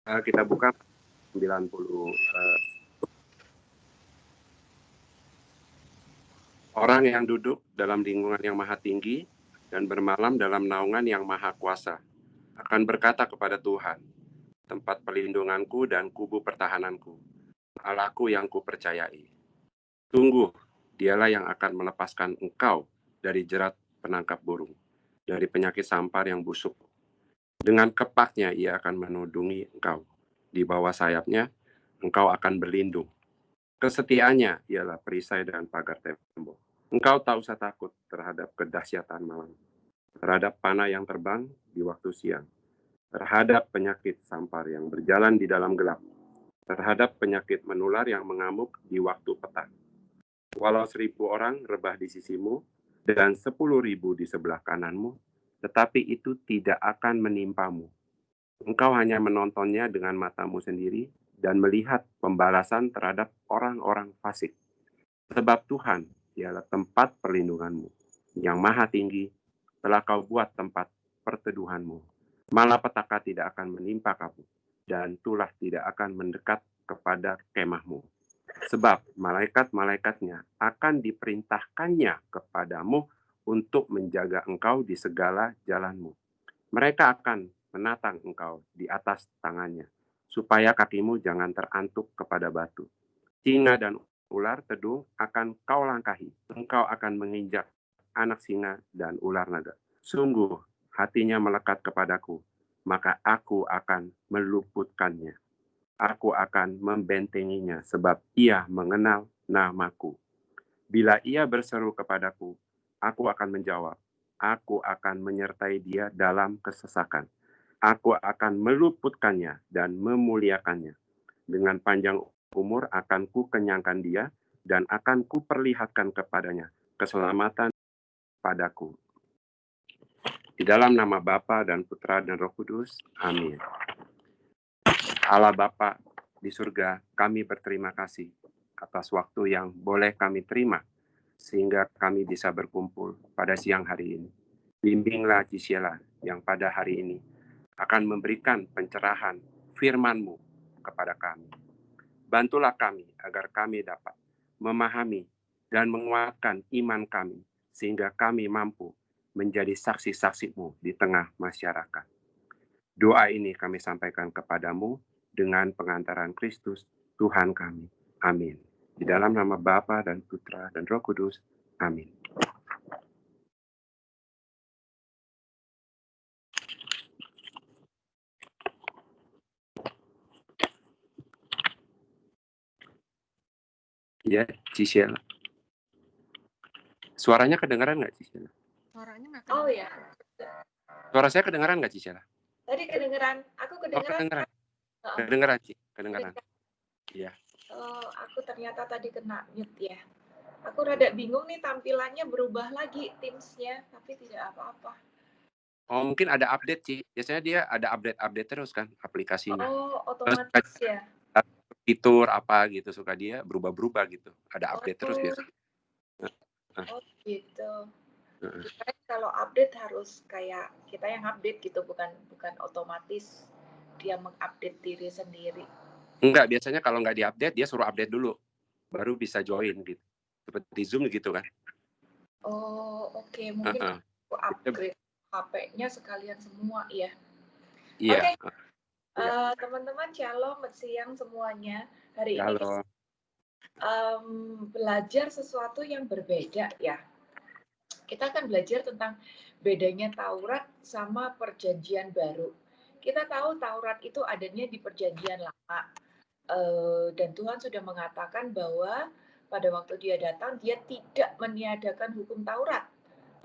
Kita buka 90. Orang yang duduk dalam lingkungan yang maha tinggi dan bermalam dalam naungan yang maha kuasa akan berkata kepada Tuhan, tempat perlindunganku dan kubu pertahananku, Allahku yang kupercayai. Tunggu, dialah yang akan melepaskan engkau dari jerat penangkap burung, dari penyakit sampar yang busuk. Dengan kepaknya ia akan menudungi engkau. Di bawah sayapnya, engkau akan berlindung. Kesetiaannya ialah perisai dan pagar tembok. Engkau tak usah takut terhadap kedahsyatan malam, terhadap panah yang terbang di waktu siang, terhadap penyakit sampar yang berjalan di dalam gelap, terhadap penyakit menular yang mengamuk di waktu petang. Walau 1.000 orang rebah di sisimu dan 10.000 di sebelah kananmu, tetapi itu tidak akan menimpamu. Engkau hanya menontonnya dengan matamu sendiri dan melihat pembalasan terhadap orang-orang fasik. Sebab Tuhan ialah tempat perlindunganmu, yang maha tinggi telah kau buat tempat perteduhanmu. Malapetaka tidak akan menimpa kamu, dan tulah tidak akan mendekat kepada kemahmu. Sebab malaikat-malaikatnya akan diperintahkannya kepadamu untuk menjaga engkau di segala jalanmu. Mereka akan menatang engkau di atas tangannya, supaya kakimu jangan terantuk kepada batu. Singa dan ular tedung akan kau langkahi. Engkau akan menginjak anak singa dan ular naga. Sungguh, hatinya melekat kepadaku, maka aku akan meluputkannya. Aku akan membentenginya, sebab ia mengenal namaku. Bila ia berseru kepadaku, aku akan menjawab. Aku akan menyertai dia dalam kesesakan. Aku akan meluputkannya dan memuliakannya. Dengan panjang umur akan kukenyangkan dia dan akan kuperlihatkan kepadanya keselamatan padaku. Di dalam nama Bapa dan Putra dan Roh Kudus. Amin. Allah Bapa di surga, kami berterima kasih atas waktu yang boleh kami terima sehingga kami bisa berkumpul pada siang hari ini. Bimbinglah Gisela yang pada hari ini akan memberikan pencerahan firman-Mu kepada kami. Bantulah kami agar kami dapat memahami dan menguatkan iman kami sehingga kami mampu menjadi saksi-saksi-Mu di tengah masyarakat. Doa ini kami sampaikan kepadamu dengan pengantaran Kristus, Tuhan kami. Amin. Di dalam nama Bapa dan Putra dan Roh Kudus. Amin. Ya, Cisela. Suaranya kedengaran nggak, Cisela? Suaranya nggak Oh ya. Suara saya kedengaran nggak, Cisela? Tadi kedengeran. Aku kedengeran. Kedengaran. Oh. Kedengaran, Ci. Kedengaran. Iya. Oh, aku ternyata tadi kena mute ya. Aku rada bingung nih tampilannya berubah lagi Teams-nya, tapi tidak apa-apa. Oh, mungkin ada update, Ci. Biasanya dia ada update terus kan aplikasinya. Oh, otomatis ya. Fitur apa gitu suka dia berubah-berubah gitu. Ada update terus biasanya. Oh, gitu. Kalau update harus kayak kita yang update gitu, bukan otomatis dia mengupdate diri sendiri. Enggak, biasanya kalau nggak diupdate dia suruh update dulu, baru bisa join gitu. Seperti Zoom gitu kan. Oh, oke. Mungkin aku upgrade HP-nya sekalian semua ya. Iya. Oke. Teman-teman, shalom, siang semuanya. Hari ini kita belajar sesuatu yang berbeda ya. Kita akan belajar tentang bedanya Taurat sama Perjanjian Baru. Kita tahu Taurat itu adanya di Perjanjian Lama. Dan Tuhan sudah mengatakan bahwa pada waktu dia datang, dia tidak meniadakan hukum Taurat,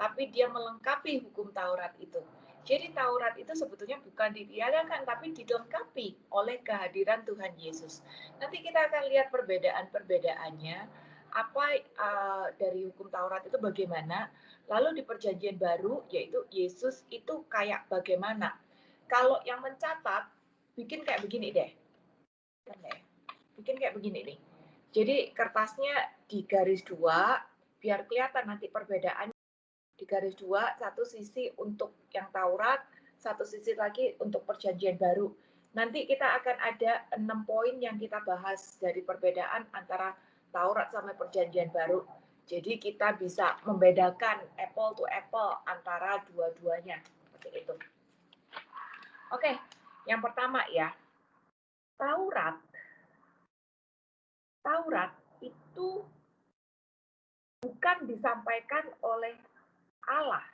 tapi dia melengkapi hukum Taurat itu. Jadi Taurat itu sebetulnya bukan ditiadakan, tapi dilengkapi oleh kehadiran Tuhan Yesus. Nanti kita akan lihat perbedaan-perbedaannya, apa dari hukum Taurat itu bagaimana. Lalu di Perjanjian Baru, yaitu Yesus itu kayak bagaimana. Kalau yang mencatat, bikin kayak begini deh. Bikin kayak begini nih. Jadi kertasnya di garis 2, biar kelihatan nanti perbedaan. Di garis 2, satu sisi untuk yang Taurat, satu sisi lagi untuk Perjanjian Baru. Nanti kita akan ada 6 poin yang kita bahas dari perbedaan antara Taurat sama Perjanjian Baru. Jadi kita bisa membedakan apple to apple antara dua-duanya. Seperti itu. Oke, yang pertama ya. Taurat itu bukan disampaikan oleh Allah,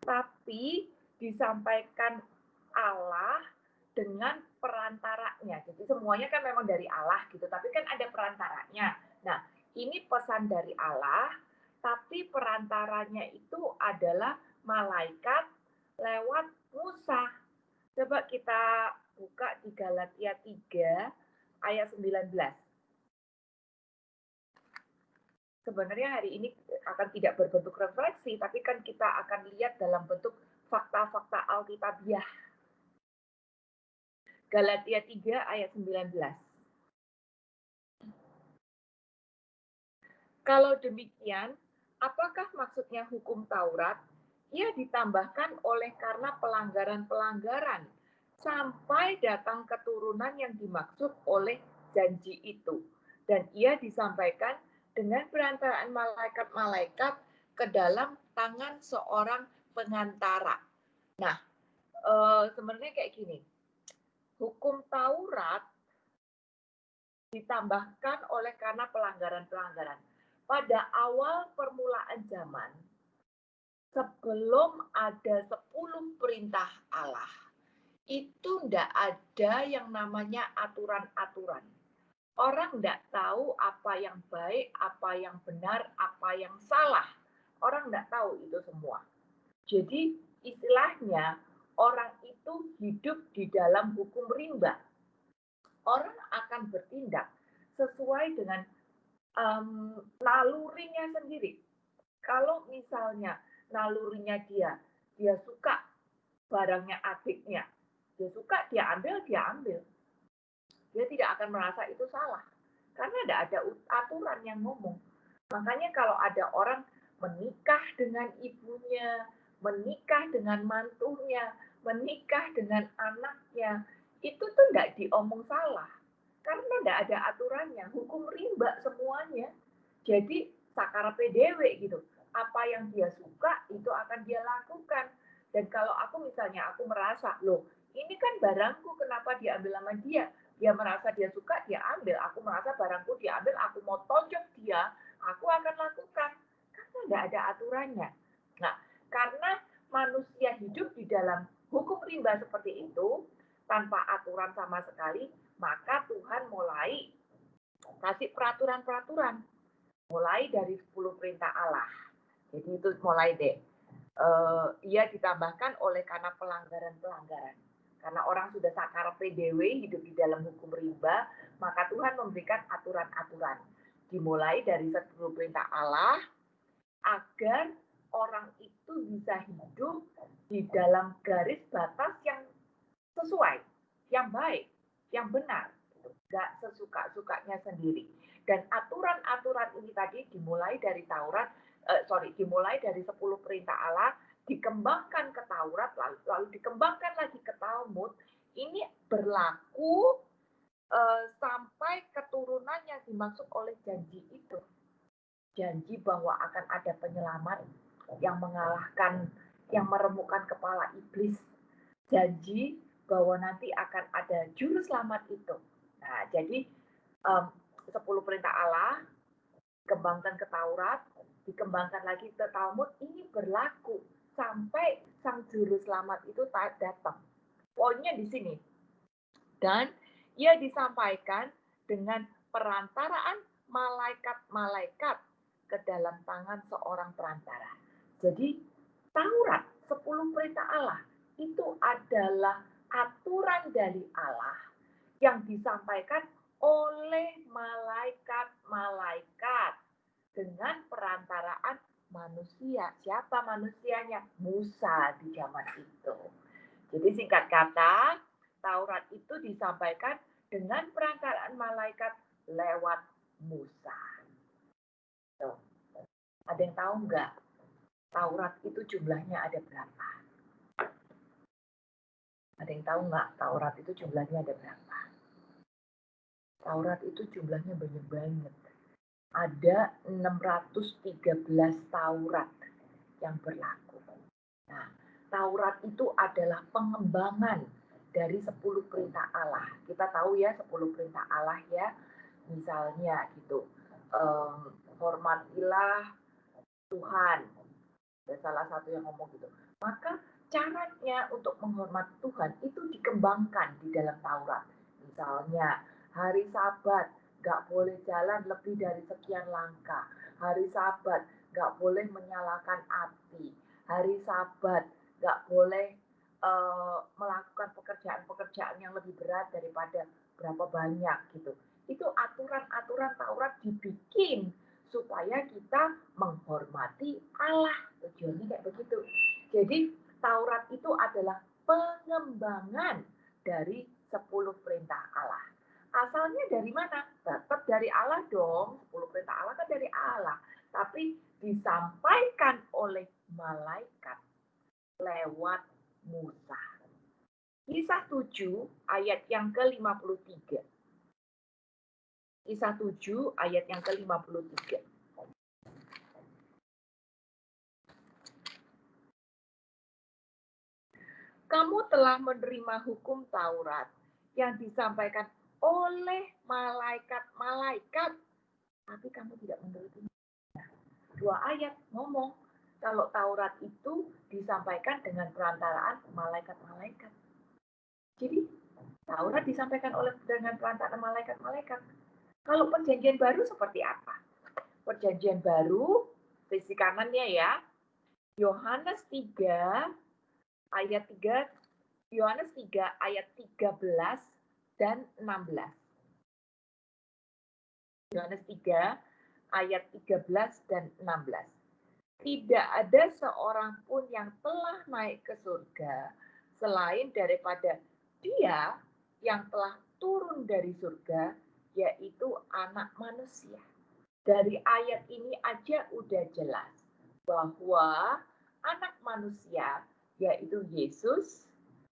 tapi disampaikan Allah dengan perantaranya. Jadi semuanya kan memang dari Allah gitu, tapi kan ada perantaranya. Nah, ini pesan dari Allah, tapi perantaranya itu adalah malaikat lewat Musa. Coba kita buka di Galatia 3 ayat 19. Sebenarnya hari ini akan tidak berbentuk refleksi, tapi kan kita akan lihat dalam bentuk fakta-fakta Alkitabiah. Galatia 3 ayat 19. Kalau demikian, apakah maksudnya hukum Taurat? Ia ditambahkan oleh karena pelanggaran-pelanggaran sampai datang keturunan yang dimaksud oleh janji itu. Dan ia disampaikan dengan perantaraan malaikat-malaikat ke dalam tangan seorang pengantara. Nah, sebenarnya kayak gini. Hukum Taurat ditambahkan oleh karena pelanggaran-pelanggaran. Pada awal permulaan zaman, sebelum ada 10 perintah Allah, itu tidak ada yang namanya aturan-aturan. Orang tidak tahu apa yang baik, apa yang benar, apa yang salah. Orang tidak tahu itu semua. Jadi istilahnya orang itu hidup di dalam hukum rimba. Orang akan bertindak sesuai dengan nalurinya sendiri. Kalau misalnya nalurinya dia suka barangnya adiknya, dia ambil. Dia tidak akan merasa itu salah. Karena tidak ada aturan yang ngomong. Makanya kalau ada orang menikah dengan ibunya, menikah dengan mantunya, menikah dengan anaknya, itu tuh tidak diomong salah. Karena tidak ada aturannya, hukum rimba semuanya. Jadi sakara PDW gitu. Apa yang dia suka itu akan dia lakukan. Dan kalau aku misalnya aku merasa, loh ini kan barangku, kenapa diambil sama dia? Dia merasa dia suka, dia ambil. Aku merasa barangku dia ambil, aku mau tonjok dia, aku akan lakukan. Karena tidak ada aturannya. Nah, karena manusia hidup di dalam hukum rimba seperti itu, tanpa aturan sama sekali, maka Tuhan mulai kasih peraturan-peraturan. Mulai dari 10 perintah Allah. Jadi itu mulai deh. Ia ditambahkan oleh karena pelanggaran-pelanggaran. Karena orang sudah sakar PDW, hidup di dalam hukum rimba, maka Tuhan memberikan aturan-aturan. Dimulai dari 10 perintah Allah, agar orang itu bisa hidup di dalam garis batas yang sesuai, yang baik, yang benar. Nggak sesuka-sukanya sendiri. Dan aturan-aturan ini tadi dimulai dari dimulai dari 10 perintah Allah, dikembangkan ke Taurat, lalu dikembangkan lagi ke Talmud. Ini berlaku sampai keturunan yang dimaksud oleh janji itu. Janji bahwa akan ada penyelamat yang mengalahkan, yang meremukkan kepala iblis. Janji bahwa nanti akan ada juru selamat itu. Nah, jadi 10 perintah Allah dikembangkan ke Taurat, dikembangkan lagi ke Talmud, ini berlaku sampai sang juru selamat itu datang. Poinnya di sini. Dan ia disampaikan dengan perantaraan malaikat-malaikat ke dalam tangan seorang perantara. Jadi Taurat, 10 perintah Allah, itu adalah aturan dari Allah yang disampaikan oleh malaikat-malaikat dengan perantaraan manusia. Siapa manusianya? Musa di zaman itu. Jadi singkat kata, Taurat itu disampaikan dengan perantaraan malaikat lewat Musa. Tuh. Ada yang tahu nggak? Taurat itu jumlahnya ada berapa? Ada yang tahu nggak Taurat itu jumlahnya ada berapa? Taurat itu jumlahnya banyak banget. Ada 613 Taurat yang berlaku. Nah, Taurat itu adalah pengembangan dari 10 perintah Allah. Kita tahu ya 10 perintah Allah ya. Misalnya gitu, hormatilah Tuhan. Dan salah satu yang ngomong gitu. Maka caranya untuk menghormati Tuhan itu dikembangkan di dalam Taurat. Misalnya hari Sabat nggak boleh jalan lebih dari sekian langkah. Hari Sabat nggak boleh menyalakan api. Hari Sabat nggak boleh melakukan pekerjaan-pekerjaan yang lebih berat daripada berapa banyak gitu. Itu aturan-aturan Taurat dibikin supaya kita menghormati Allah. Tujuannya kayak begitu. Jadi Taurat itu adalah pengembangan dari 10 perintah Allah. Asalnya dari mana? Tetap dari Allah dong. 10 perintah Allah kan dari Allah. Tapi disampaikan oleh malaikat lewat Musa. Kisah 7 ayat yang ke-53. Kisah 7 ayat yang ke-53. Kamu telah menerima hukum Taurat yang disampaikan oleh malaikat-malaikat, tapi kamu tidak menurutinya. Dua ayat ngomong kalau Taurat itu disampaikan dengan perantaraan malaikat-malaikat. Jadi Taurat disampaikan dengan perantaraan malaikat-malaikat. Kalau perjanjian baru seperti apa? Perjanjian baru, sisi kanannya ya, Yohanes 3 ayat 3, Yohanes 3 ayat 13 dan 16. Yohanes 3 ayat 13 dan 16. Tidak ada seorang pun yang telah naik ke surga selain daripada Dia yang telah turun dari surga, yaitu Anak Manusia. Dari ayat ini aja udah jelas bahwa Anak Manusia, yaitu Yesus,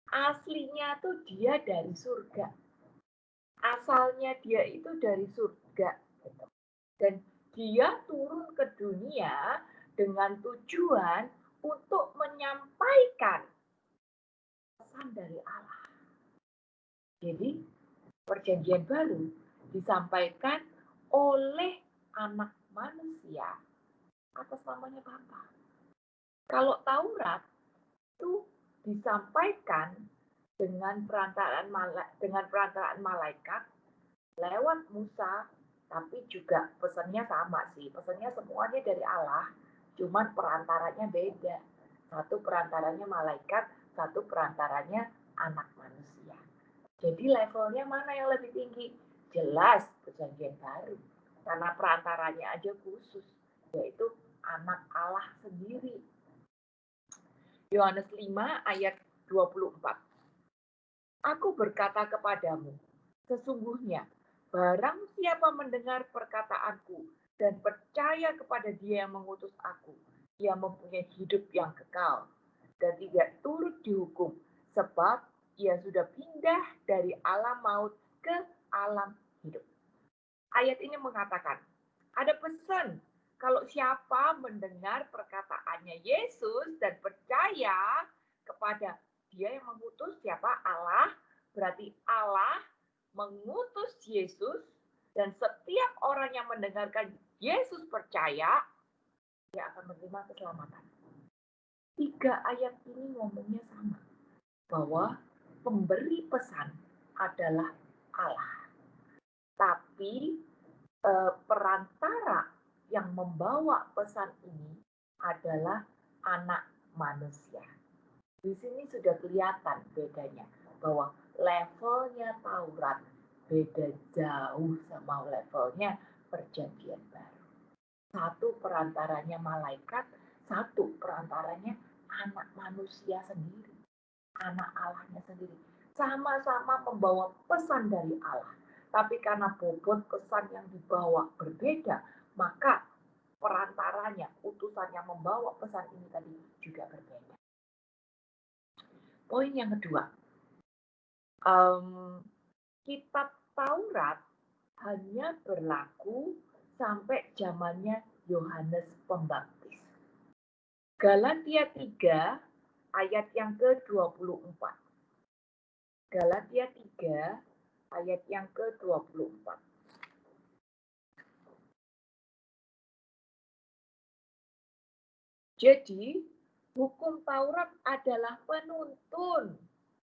aslinya tuh dia dari surga. Asalnya dia itu dari surga. Dan dia turun ke dunia dengan tujuan untuk menyampaikan pesan dari Allah. Jadi perjanjian baru disampaikan oleh Anak Manusia atas namanya Bapa. Kalau Taurat itu disampaikan dengan perantaraan malaikat lewat Musa, tapi juga pesannya sama sih. Pesannya semuanya dari Allah, cuman perantaranya beda. Satu perantaranya malaikat, satu perantaranya anak manusia. Jadi levelnya mana yang lebih tinggi? Jelas perjanjian baru. Karena perantaranya aja khusus, yaitu anak Allah sendiri. Yohanes 5 ayat 24. Aku berkata kepadamu, sesungguhnya barang siapa mendengar perkataanku dan percaya kepada Dia yang mengutus aku, ia mempunyai hidup yang kekal dan tidak turut dihukum, sebab ia sudah pindah dari alam maut ke alam hidup. Ayat ini mengatakan, ada pesan kalau siapa mendengar perkataannya Yesus dan percaya kepada Dia yang mengutus, siapa? Allah. Berarti Allah mengutus Yesus, dan setiap orang yang mendengarkan Yesus percaya, dia akan menerima keselamatan. 3 ayat ini ngomongnya sama, bahwa pemberi pesan adalah Allah. Tapi perantara yang membawa pesan ini adalah anak manusia. Di sini sudah kelihatan bedanya, bahwa levelnya Taurat beda jauh sama levelnya perjanjian baru. Satu perantaranya malaikat, satu perantaranya anak manusia sendiri, anak Allahnya sendiri. Sama-sama membawa pesan dari Allah. Tapi karena bobot pesan yang dibawa berbeda, maka perantaranya, utusan yang membawa pesan ini tadi juga berbeda. Poin yang kedua, kitab Taurat hanya berlaku sampai zamannya Yohanes Pembaptis. Galatia 3 ayat yang ke-24. Galatia 3 ayat yang ke-24. Jadi, hukum Taurat adalah penuntun.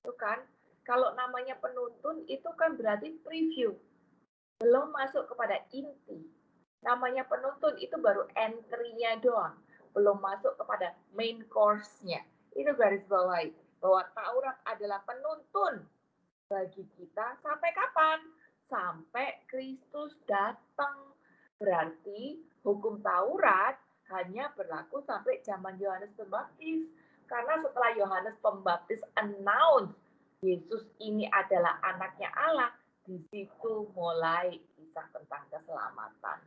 Itu kan, kalau namanya penuntun itu kan berarti preview. Belum masuk kepada inti. Namanya penuntun itu baru entry-nya doang. Belum masuk kepada main course-nya. Itu garis bawahi bahwa Taurat adalah penuntun bagi kita sampai kapan? Sampai Kristus datang. Berarti hukum Taurat hanya berlaku sampai zaman Yohanes Pembaptis. Karena setelah Yohanes Pembaptis announce Yesus ini adalah anaknya Allah, di situ mulai kisah tentang keselamatan.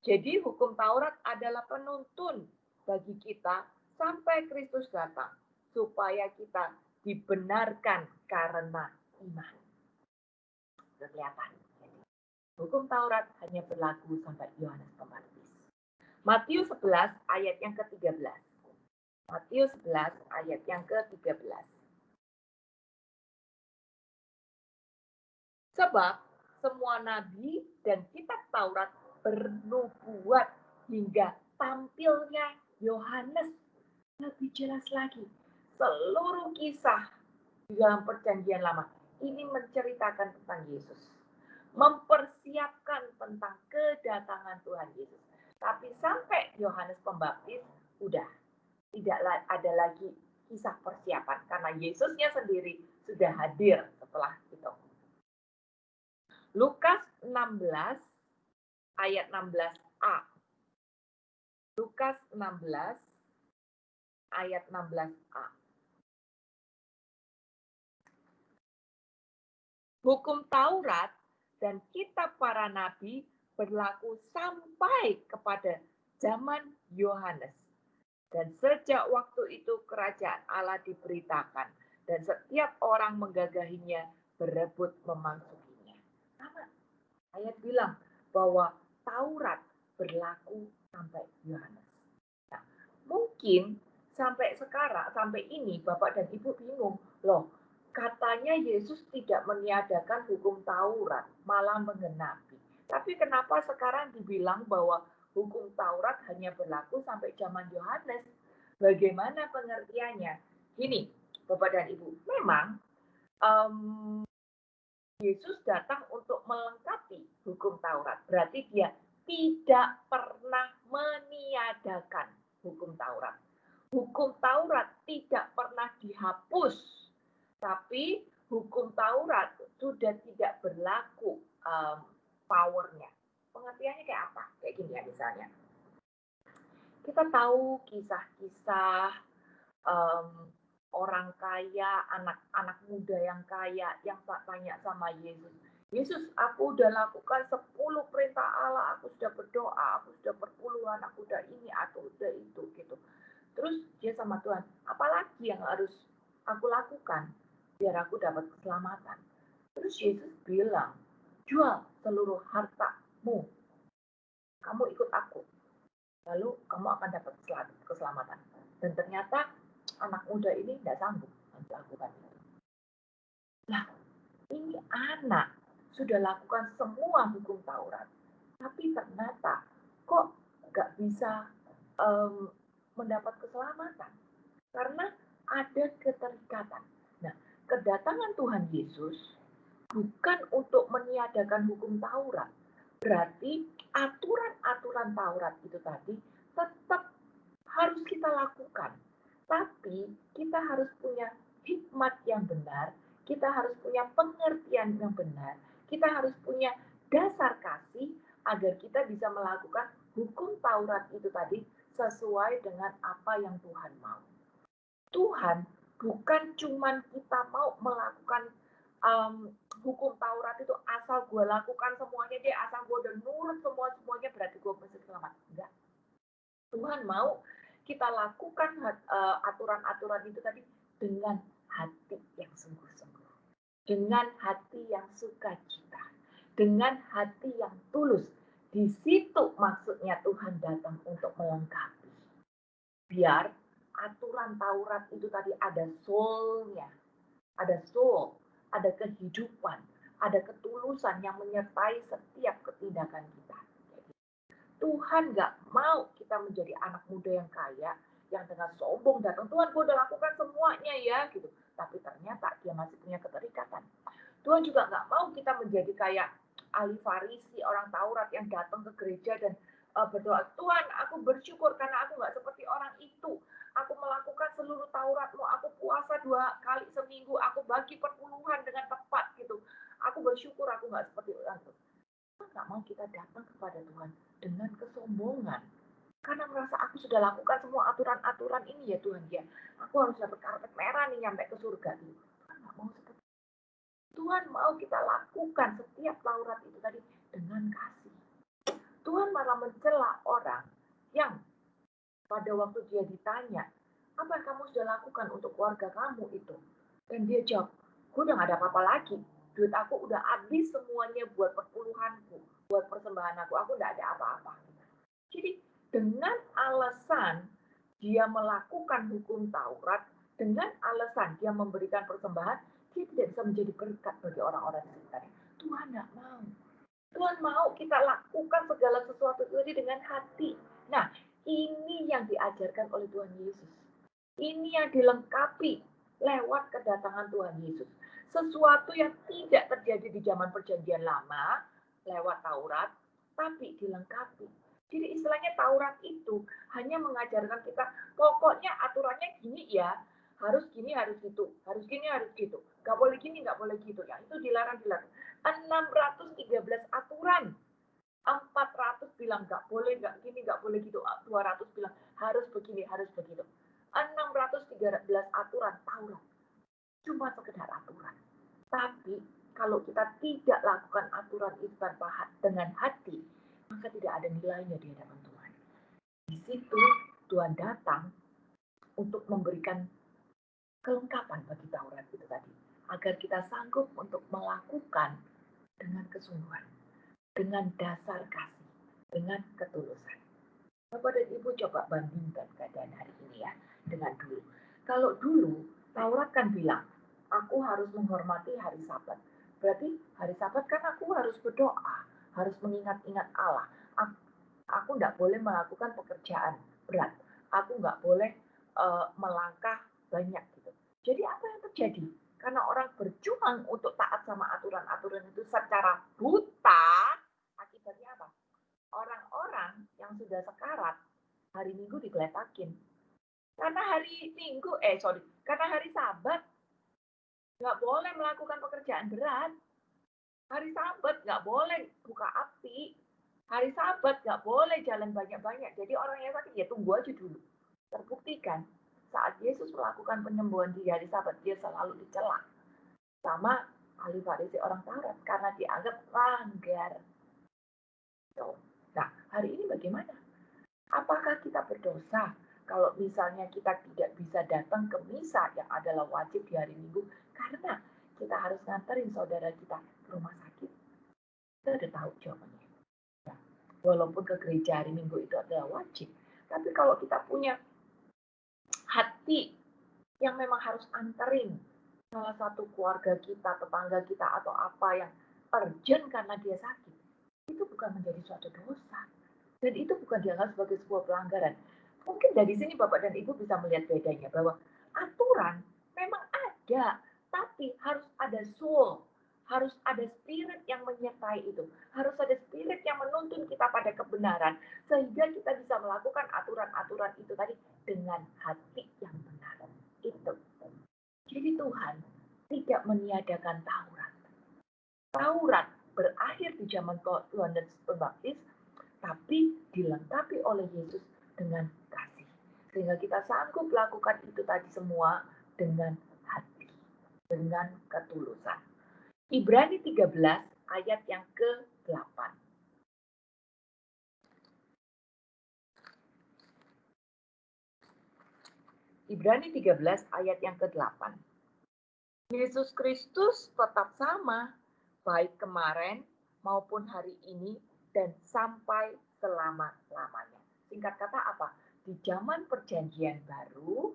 Jadi hukum Taurat adalah penuntun bagi kita sampai Kristus datang, supaya kita dibenarkan karena iman. Kelihatan. Hukum Taurat hanya berlaku sampai Yohanes Pembaptis. Matius 11 ayat yang ke-13. Matius 11 ayat yang ke-13. Sebab semua nabi dan kitab Taurat bernubuat hingga tampilnya Yohanes. Lebih jelas lagi, seluruh kisah di dalam perjanjian lama ini menceritakan tentang Yesus. Mempersiapkan tentang kedatangan Tuhan Yesus. Tapi sampai Yohanes Pembaptis, udah tidak ada lagi kisah persiapan. Karena Yesusnya sendiri sudah hadir setelah itu. Lukas 16 ayat 16a. Lukas 16 ayat 16a. Hukum Taurat dan kitab para nabi berlaku sampai kepada zaman Yohanes. Dan sejak waktu itu kerajaan Allah diberitakan. Dan setiap orang menggagahinya berebut memasukinya. Sama. Ayat bilang bahwa Taurat berlaku sampai Yohanes. Nah, mungkin sampai sekarang, sampai ini Bapak dan Ibu bingung. Loh, katanya Yesus tidak meniadakan hukum Taurat, malah menggenapi. Tapi kenapa sekarang dibilang bahwa hukum Taurat hanya berlaku sampai zaman Yohanes? Bagaimana pengertiannya? Gini, Bapak dan Ibu, memang Yesus datang untuk melengkapi hukum Taurat. Berarti dia tidak pernah meniadakan hukum Taurat. Hukum Taurat tidak pernah dihapus. Tapi hukum Taurat sudah tidak berlaku powernya. Pengertiannya kayak apa? Kayak gini ya misalnya. Kita tahu kisah-kisah orang kaya, anak muda yang kaya, yang tak tanya sama Yesus. Yesus, aku udah lakukan 10 perintah Allah, aku sudah berdoa, aku sudah berpuluhan, aku udah ini, aku udah itu, gitu. Terus dia sama Tuhan, apalagi yang harus aku lakukan biar aku dapat keselamatan? Terus Yesus bilang, jual seluruh hartamu, kamu ikut aku, lalu kamu akan dapat keselamatan. Dan ternyata anak muda ini tidak sanggup melakukan itu. Nah, ini anak sudah lakukan semua hukum Taurat, tapi ternyata kok nggak bisa mendapat keselamatan karena ada keterikatan. Nah, kedatangan Tuhan Yesus bukan untuk meniadakan hukum Taurat. Berarti aturan-aturan Taurat itu tadi tetap harus kita lakukan. Tapi kita harus punya hikmat yang benar, kita harus punya pengertian yang benar, kita harus punya dasar kasih agar kita bisa melakukan hukum Taurat itu tadi sesuai dengan apa yang Tuhan mau. Tuhan bukan cuman kita mau melakukan hukum Taurat itu asal gue lakukan semuanya deh, asal gue udah nurut semuanya berarti gue mesti selamat. Enggak. Tuhan mau kita lakukan aturan-aturan itu tadi dengan hati yang sungguh-sungguh. dengan hati yang sukacita, dengan hati yang tulus. Di situ maksudnya Tuhan datang untuk melengkapi. Biar aturan Taurat itu tadi ada soul-nya, ada soul, ada kehidupan, ada ketulusan yang menyertai setiap ketindakan kita. Tuhan nggak mau kita menjadi anak muda yang kaya, yang dengan sombong datang, Tuhan gue udah lakukan semuanya ya, gitu. Tapi ternyata dia masih punya keterikatan. Tuhan juga nggak mau kita menjadi kayak ahli Farisi, orang Taurat yang datang ke gereja dan berdoa, Tuhan aku bersyukur karena aku nggak seperti orang itu. Aku melakukan seluruh Tauratmu, aku puasa 2 kali seminggu, aku bagi perpuluhan dengan tepat gitu. Aku bersyukur aku nggak seperti orang itu. Tuhan nggak mau kita datang kepada Tuhan dengan kesombongan. Karena merasa aku sudah lakukan semua aturan-aturan ini ya Tuhan ya. Aku harus dapat karpet merah nih nyampe ke surga. Tuhan nggak mau seperti itu. Tuhan mau kita lakukan setiap Taurat itu tadi dengan kasih. Tuhan malah mencela orang yang pada waktu dia ditanya, apa yang kamu sudah lakukan untuk keluarga kamu itu? Dan dia jawab, gue udah gak ada apa-apa lagi. Duit aku udah habis semuanya buat perpuluhanku, buat persembahan aku udah ada apa-apa. Jadi dengan alasan dia melakukan hukum Taurat, dengan alasan dia memberikan persembahan, dia tidak bisa menjadi berkat bagi orang-orang di sekitarnya. Tuhan gak mau. Tuhan mau kita lakukan segala sesuatu itu dengan hati. Nah, ini yang diajarkan oleh Tuhan Yesus. Ini yang dilengkapi lewat kedatangan Tuhan Yesus. Sesuatu yang tidak terjadi di zaman perjanjian lama lewat Taurat, tapi dilengkapi. Jadi istilahnya Taurat itu hanya mengajarkan kita, pokoknya aturannya gini ya, harus gini, harus gitu, harus gini, harus gitu. Gak boleh gini, gak boleh gitu. Yang itu dilarang-dilarang. 613 aturan. 400 bilang nggak boleh, nggak gini, nggak boleh gitu. 200 bilang harus begini, harus begitu. 613 aturan Taurat. Cuma sekedar aturan. Tapi kalau kita tidak lakukan aturan itu tanpa dengan hati, maka tidak ada nilainya di hadapan Tuhan. Di situ Tuhan datang untuk memberikan kelengkapan bagi Taurat itu tadi. Agar kita sanggup untuk melakukan dengan kesungguhan. Dengan dasar kasih, dengan ketulusan. Bapak dan Ibu coba bandingkan keadaan hari ini ya dengan dulu. Kalau dulu Taurat kan bilang, aku harus menghormati hari Sabat. Berarti hari Sabat kan aku harus berdoa, harus mengingat-ingat Allah. Aku nggak boleh melakukan pekerjaan berat. Aku nggak boleh melangkah banyak gitu. Jadi apa yang terjadi? Karena orang berjuang untuk taat sama aturan-aturan itu secara buta, akibatnya apa? Orang-orang yang sudah sekarat, hari Minggu digeletakin. Karena karena hari Sabat, nggak boleh melakukan pekerjaan berat. Hari Sabat nggak boleh buka api. Hari Sabat nggak boleh jalan banyak-banyak. Jadi orang yang sakit, ya tunggu aja dulu. Terbuktikan, saat Yesus melakukan penyembuhan di hari Sabat, dia selalu dicela sama ahli Farisi orang Taurat karena dianggap langgar. Nah, hari ini bagaimana? Apakah kita berdosa kalau misalnya kita tidak bisa datang ke misa yang adalah wajib di hari Minggu karena kita harus nganterin saudara kita ke rumah sakit? Kita udah tahu jawabannya. Ya, walaupun ke gereja hari Minggu itu adalah wajib, tapi kalau kita punya hati yang memang harus anterin salah satu keluarga kita, tetangga kita, atau apa yang urgent karena dia sakit, itu bukan menjadi suatu dosa. Dan itu bukan dianggap sebagai sebuah pelanggaran. Mungkin dari sini Bapak dan Ibu bisa melihat bedanya, bahwa aturan memang ada, tapi harus ada soul, harus ada spirit yang menyertai itu, harus ada spirit yang menuntun kita pada kebenaran, sehingga kita bisa melakukan aturan-aturan itu tadi dengan hati yang benar. Itu. Jadi Tuhan tidak meniadakan Taurat. Taurat berakhir di zaman Yohanes Pembaptis, tapi dilengkapi oleh Yesus dengan kasih. Sehingga kita sanggup lakukan itu tadi semua dengan hati, dengan ketulusan. Ibrani 13 ayat yang ke-8. Ibrani 13 ayat yang ke-8. Yesus Kristus tetap sama, baik kemarin maupun hari ini dan sampai selama-lamanya. Singkat kata apa? Di zaman perjanjian baru,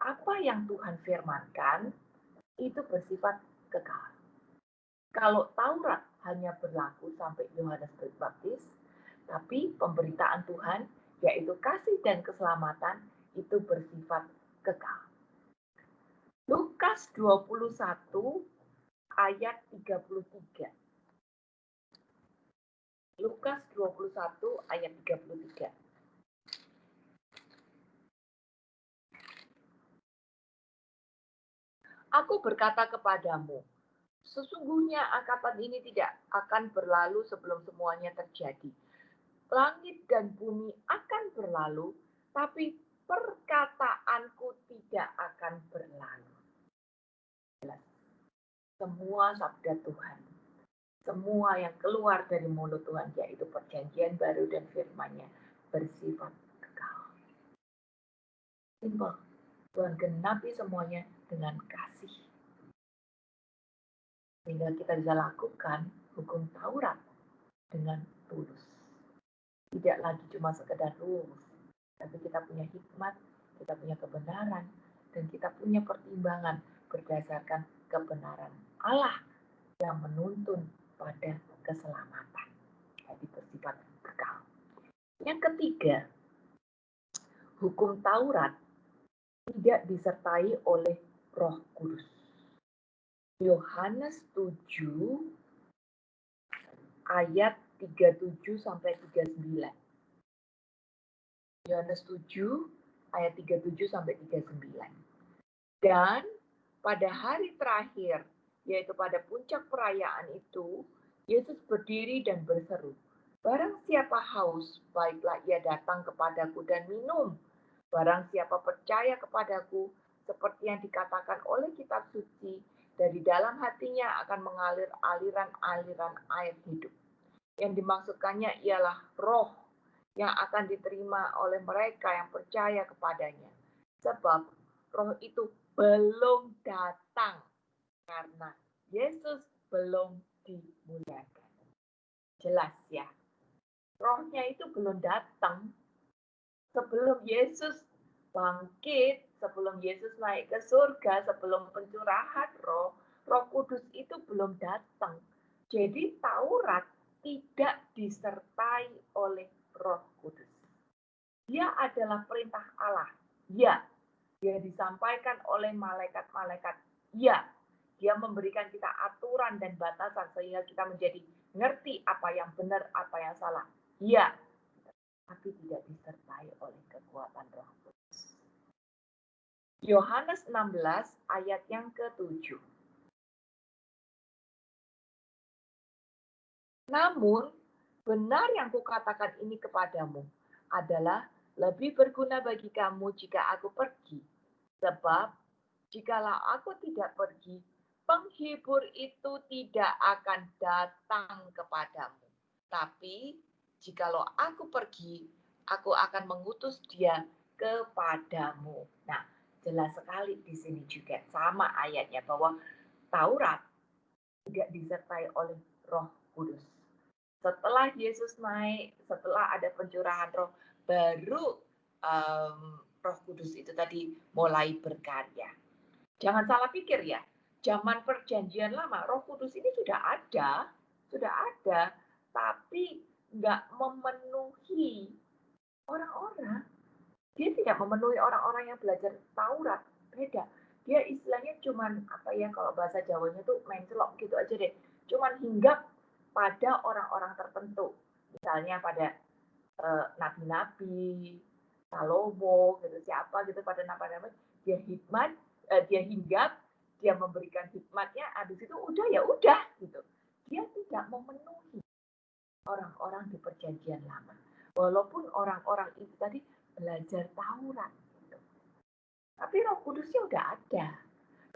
apa yang Tuhan firmankan itu bersifat kekal. Kalau Taurat hanya berlaku sampai Yohanes Pembaptis, tapi pemberitaan Tuhan, yaitu kasih dan keselamatan, itu bersifat kekal. Lukas 21 ayat 33. Lukas 21 ayat 33. Aku berkata kepadamu, sesungguhnya angkatan ini tidak akan berlalu sebelum semuanya terjadi. Langit dan bumi akan berlalu, tapi perkataanku tidak akan berlalu. Semua sabda Tuhan, semua yang keluar dari mulut Tuhan, yaitu perjanjian baru dan firman-Nya, bersifat kekal. Simpel. Tuhan genapi semuanya dengan kasih. Sehingga kita bisa lakukan hukum Taurat dengan tulus. Tidak lagi cuma sekedar rules, tapi kita punya hikmat, kita punya kebenaran, dan kita punya pertimbangan berdasarkan kebenaran Allah yang menuntun pada keselamatan. Jadi bersifat kekal. Yang ketiga, hukum Taurat tidak disertai oleh Roh Kudus. Yohanes 7 ayat 37 sampai 39. Yohanes 7 ayat 37 sampai 39. Dan pada hari terakhir, yaitu pada puncak perayaan itu, Yesus berdiri dan berseru, "Barang siapa haus, baiklah ia datang kepadaku dan minum. Barang siapa percaya kepadaku, seperti yang dikatakan oleh kitab suci, dari dalam hatinya akan mengalir aliran-aliran air hidup." Yang dimaksudkannya ialah roh yang akan diterima oleh mereka yang percaya kepadanya. Sebab roh itu belum datang karena Yesus belum dimuliakan. Jelas ya, rohnya itu belum datang. Sebelum Yesus bangkit, sebelum Yesus naik ke surga, sebelum pencurahan roh, Roh Kudus itu belum datang. Jadi Taurat tidak disertai oleh Roh Kudus. Dia adalah perintah Allah. Ya, dia disampaikan oleh malaikat-malaikat. Ya, dia memberikan kita aturan dan batasan sehingga kita menjadi ngerti apa yang benar, apa yang salah. Ya, tapi tidak disertai oleh kekuatan Roh Kudus. Yohanes 16 ayat yang ke-7. Namun, benar yang kukatakan ini kepadamu adalah lebih berguna bagi kamu jika aku pergi. Sebab, jikalau aku tidak pergi, penghibur itu tidak akan datang kepadamu. Tapi, jikalau aku pergi, aku akan mengutus dia kepadamu. Nah, jelas sekali di sini juga sama ayatnya bahwa Taurat tidak disertai oleh Roh Kudus. Setelah Yesus naik, setelah ada pencurahan roh, baru Roh Kudus itu tadi mulai berkarya. Jangan salah pikir ya, zaman perjanjian lama Roh Kudus ini sudah ada, tapi nggak memenuhi orang-orang. Dia tidak memenuhi orang-orang yang belajar Taurat, beda. Dia istilahnya cuman apa ya, kalau bahasa Jawanya tuh main celok gitu aja deh. Cuman hinggap pada orang-orang tertentu. Misalnya pada nabi-nabi, Salomo, gitu, siapa gitu, pada nabi-nabi, dia hikmat, dia hinggap, dia memberikan hikmatnya, habis itu udah ya udah gitu. Dia tidak memenuhi orang-orang di perjanjian lama. Walaupun orang-orang itu tadi belajar Taurat. Gitu. Tapi Roh Kudusnya udah ada.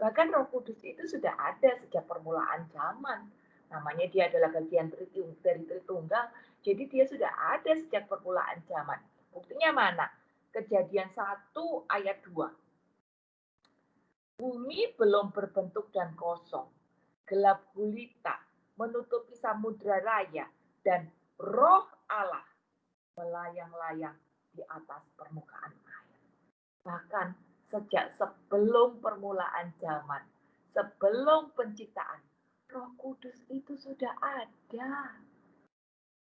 Bahkan Roh Kudus itu sudah ada sejak permulaan zaman. Namanya dia adalah bagian dari Tritunggal. Jadi dia sudah ada sejak permulaan zaman. Buktinya mana? Kejadian 1 ayat 2. Bumi belum berbentuk dan kosong, gelap gulita menutupi samudra raya, dan roh Allah melayang-layang di atas permukaan air. Bahkan sejak sebelum permulaan zaman, sebelum penciptaan, Roh Kudus itu sudah ada.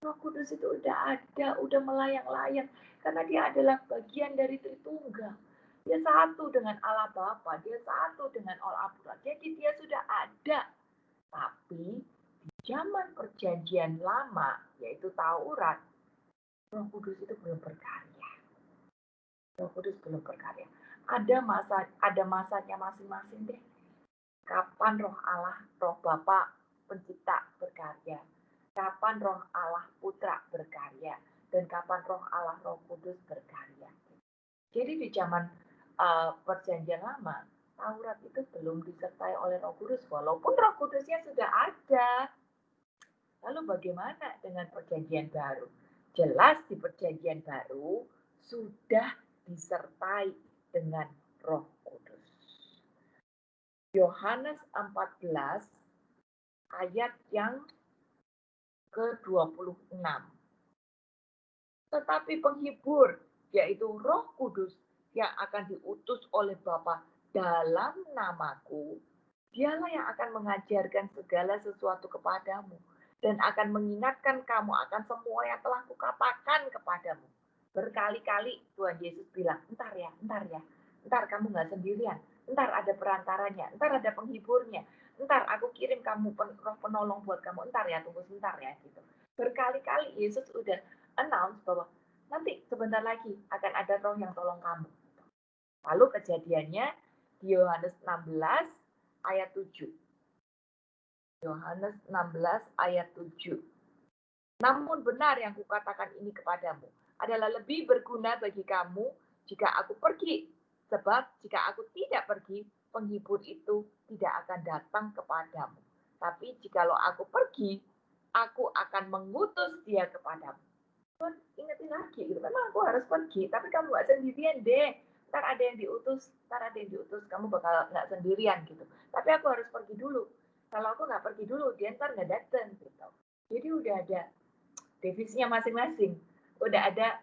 Roh Kudus itu udah ada, udah melayang-layang. Karena dia adalah bagian dari Tritunggal. Dia satu dengan Allah Bapa, dia satu dengan Allah Putra. Jadi dia sudah ada. Tapi di zaman perjanjian lama, yaitu Taurat, Roh Kudus itu belum berkarya. Roh Kudus belum berkarya. Ada masanya masing-masing deh. Kapan Roh Allah, Roh Bapa Pencipta berkarya? Kapan Roh Allah Putra berkarya? Dan kapan Roh Allah Roh Kudus berkarya? Jadi di zaman Perjanjian Lama, Taurat itu belum disertai oleh Roh Kudus, walaupun Roh Kudusnya sudah ada. Lalu bagaimana dengan Perjanjian Baru? Jelas di Perjanjian Baru sudah disertai dengan Roh Kudus. Yohanes 14 ayat yang ke-26. Tetapi penghibur, yaitu Roh Kudus yang akan diutus oleh Bapa dalam namaku, dialah yang akan mengajarkan segala sesuatu kepadamu dan akan mengingatkan kamu akan semua yang telah kukatakan kepadamu. Berkali-kali Tuhan Yesus bilang, entar ya, entar kamu nggak sendirian, entar ada perantaranya, entar ada penghiburnya, entar aku kirim kamu roh penolong buat kamu, entar ya, tunggu sebentar ya, gitu. Berkali-kali Yesus udah announce bahwa nanti sebentar lagi akan ada roh yang tolong kamu. Lalu kejadiannya di Yohanes 16 ayat 7. Yohanes 16 ayat 7. Namun benar yang kukatakan ini kepadamu adalah lebih berguna bagi kamu jika aku pergi. Sebab jika aku tidak pergi, penghibur itu tidak akan datang kepadamu. Tapi jikalau aku pergi, aku akan mengutus dia kepadamu. Tuhan ingetin lagi gitu, memang aku harus pergi, tapi kamu gak sendirian deh. Ntar ada yang diutus, kamu bakal gak sendirian gitu. Tapi aku harus pergi dulu. Kalau aku gak pergi dulu, dia ntar gak datang gitu. Jadi udah ada divisinya masing-masing. Udah ada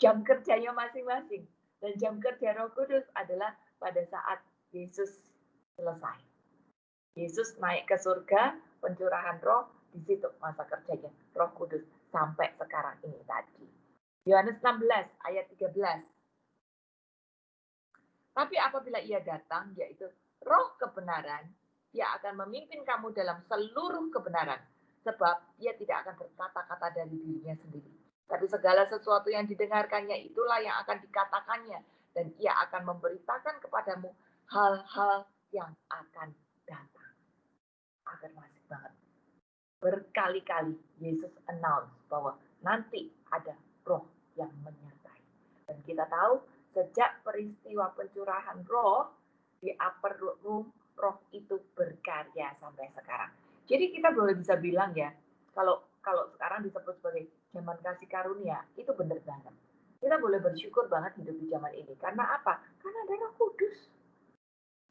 jam kerjanya masing-masing. Dan jam kerja Roh Kudus adalah pada saat Yesus selesai. Yesus naik ke surga, pencurahan roh, di situ masa kerjanya Roh Kudus sampai sekarang ini tadi. Yohanes 16 ayat 13. Tapi apabila ia datang, yaitu roh kebenaran, dia akan memimpin kamu dalam seluruh kebenaran. Sebab ia tidak akan berkata-kata dari dirinya sendiri. Tapi segala sesuatu yang didengarkannya itulah yang akan dikatakannya. Dan ia akan memberitakan kepadamu hal-hal yang akan datang. Afirmasi banget. Berkali-kali Yesus announce bahwa nanti ada roh yang menyertai. Dan kita tahu sejak peristiwa pencurahan roh di upper room, roh itu berkarya sampai sekarang. Jadi kita boleh bisa bilang ya, kalau sekarang disebut sebagai zaman kasih karunia, itu benar banget. Kita boleh bersyukur banget hidup di zaman ini. Karena apa? Karena ada Roh Kudus.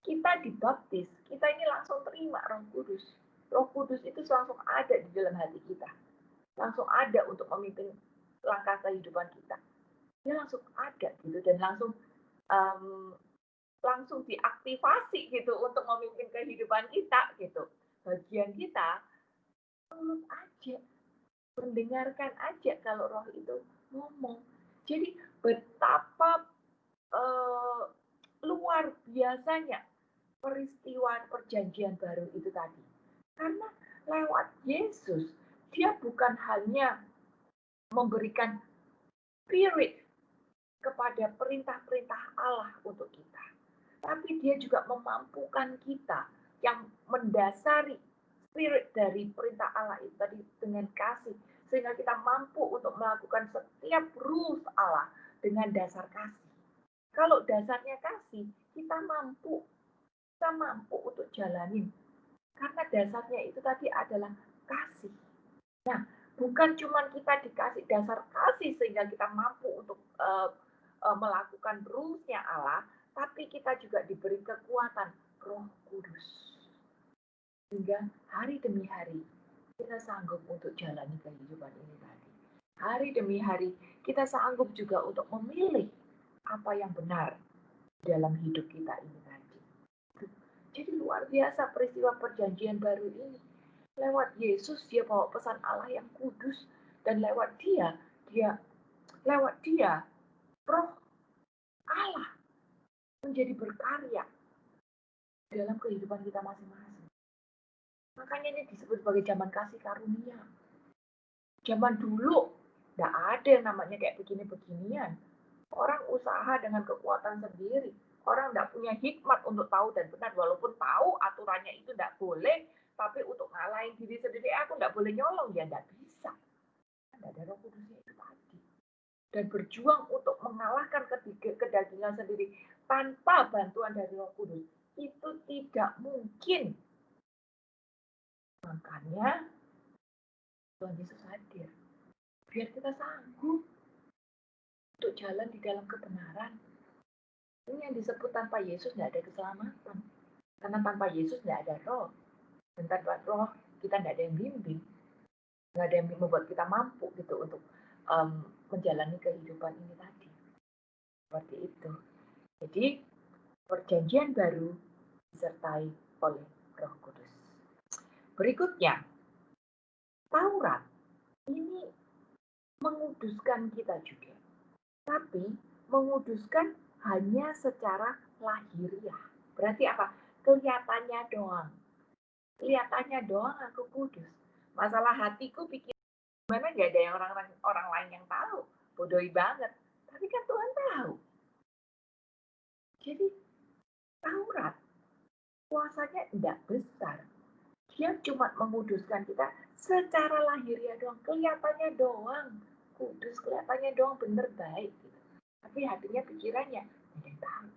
Kita dibaptis, kita ini langsung terima Roh Kudus. Roh Kudus itu langsung ada di dalam hati kita. Langsung ada untuk memimpin langkah kehidupan kita. Dia langsung ada gitu dan langsung diaktifasi gitu untuk memimpin kehidupan kita gitu. Bagian kita nurut aja, mendengarkan aja kalau roh itu ngomong. Jadi betapa luar biasanya peristiwa perjanjian baru itu tadi. Karena lewat Yesus, dia bukan hanya memberikan spirit kepada perintah-perintah Allah untuk kita. Tapi dia juga memampukan kita yang mendasari spirit dari perintah Allah itu tadi dengan kasih. Sehingga kita mampu untuk melakukan setiap rules Allah dengan dasar kasih. Kalau dasarnya kasih, kita mampu untuk jalanin. Karena dasarnya itu tadi adalah kasih. Nah, bukan cuma kita dikasih dasar kasih sehingga kita mampu untuk melakukan rules-nya Allah, tapi kita juga diberi kekuatan Roh Kudus. Sehingga hari demi hari kita sanggup untuk jalani kehidupan ini tadi. Hari demi hari kita sanggup juga untuk memilih apa yang benar dalam hidup kita ini tadi. Jadi luar biasa peristiwa perjanjian baru ini. Lewat Yesus dia bawa pesan Allah yang kudus, dan lewat dia Roh Allah menjadi berkarya dalam kehidupan kita masing-masing. Makanya ini disebut sebagai zaman kasih karunia. Zaman dulu tidak ada yang namanya kayak begini-beginian. Orang usaha dengan kekuatan sendiri. Orang tidak punya hikmat untuk tahu dan benar. Walaupun tahu aturannya itu tidak boleh, tapi untuk ngalahin diri sendiri, aku tidak boleh nyolong, ya tidak bisa. Tidak ada Roh Kudusnya itu tadi. Dan berjuang untuk mengalahkan kedagingan sendiri tanpa bantuan dari Roh Kudus itu tidak mungkin. Makanya Tuhan Yesus hadir biar kita sanggup untuk jalan di dalam kebenaran. Ini yang disebut tanpa Yesus tidak ada keselamatan. Karena tanpa Yesus tidak ada Roh. Dan tanpa Roh kita tidak ada yang bimbing. Tidak ada yang membuat kita mampu gitu untuk menjalani kehidupan ini tadi. Seperti itu. Jadi perjanjian baru disertai oleh Roh Kudus. Berikutnya, Taurat ini menguduskan kita juga. Tapi menguduskan hanya secara lahiriah. Berarti apa? Kelihatannya doang. Kelihatannya doang aku kudus. Masalah hatiku pikir gimana, gak ada yang orang lain yang tahu. Bodohi banget. Tapi kan Tuhan tahu. Jadi Taurat kuasanya tidak besar. Dia cuma menguduskan kita secara lahiriah doang. Kelihatannya doang kudus, kelihatannya doang bener baik. Gitu. Tapi hatinya, pikirannya tidak tahu.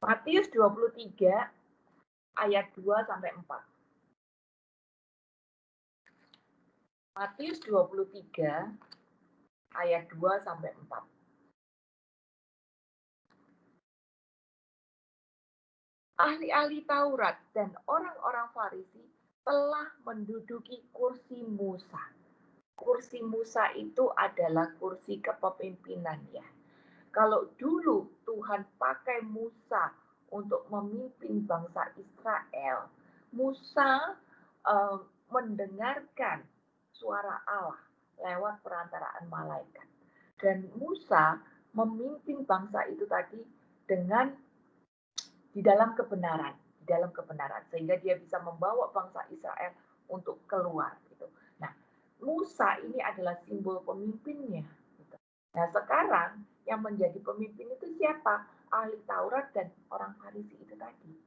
Matius 23 ayat 2 sampai 4. Matius 23 ayat 2 sampai 4. Ahli-ahli Taurat dan orang-orang Farisi telah menduduki kursi Musa. Kursi Musa itu adalah kursi kepemimpinan ya. Kalau dulu Tuhan pakai Musa untuk memimpin bangsa Israel, Musa mendengarkan suara Allah lewat perantaraan malaikat. Dan Musa memimpin bangsa itu tadi dengan di dalam kebenaran, sehingga dia bisa membawa bangsa Israel untuk keluar. Gitu. Nah, Musa ini adalah simbol pemimpinnya. Gitu. Nah, sekarang yang menjadi pemimpin itu siapa? Ahli Taurat dan orang Farisi itu tadi.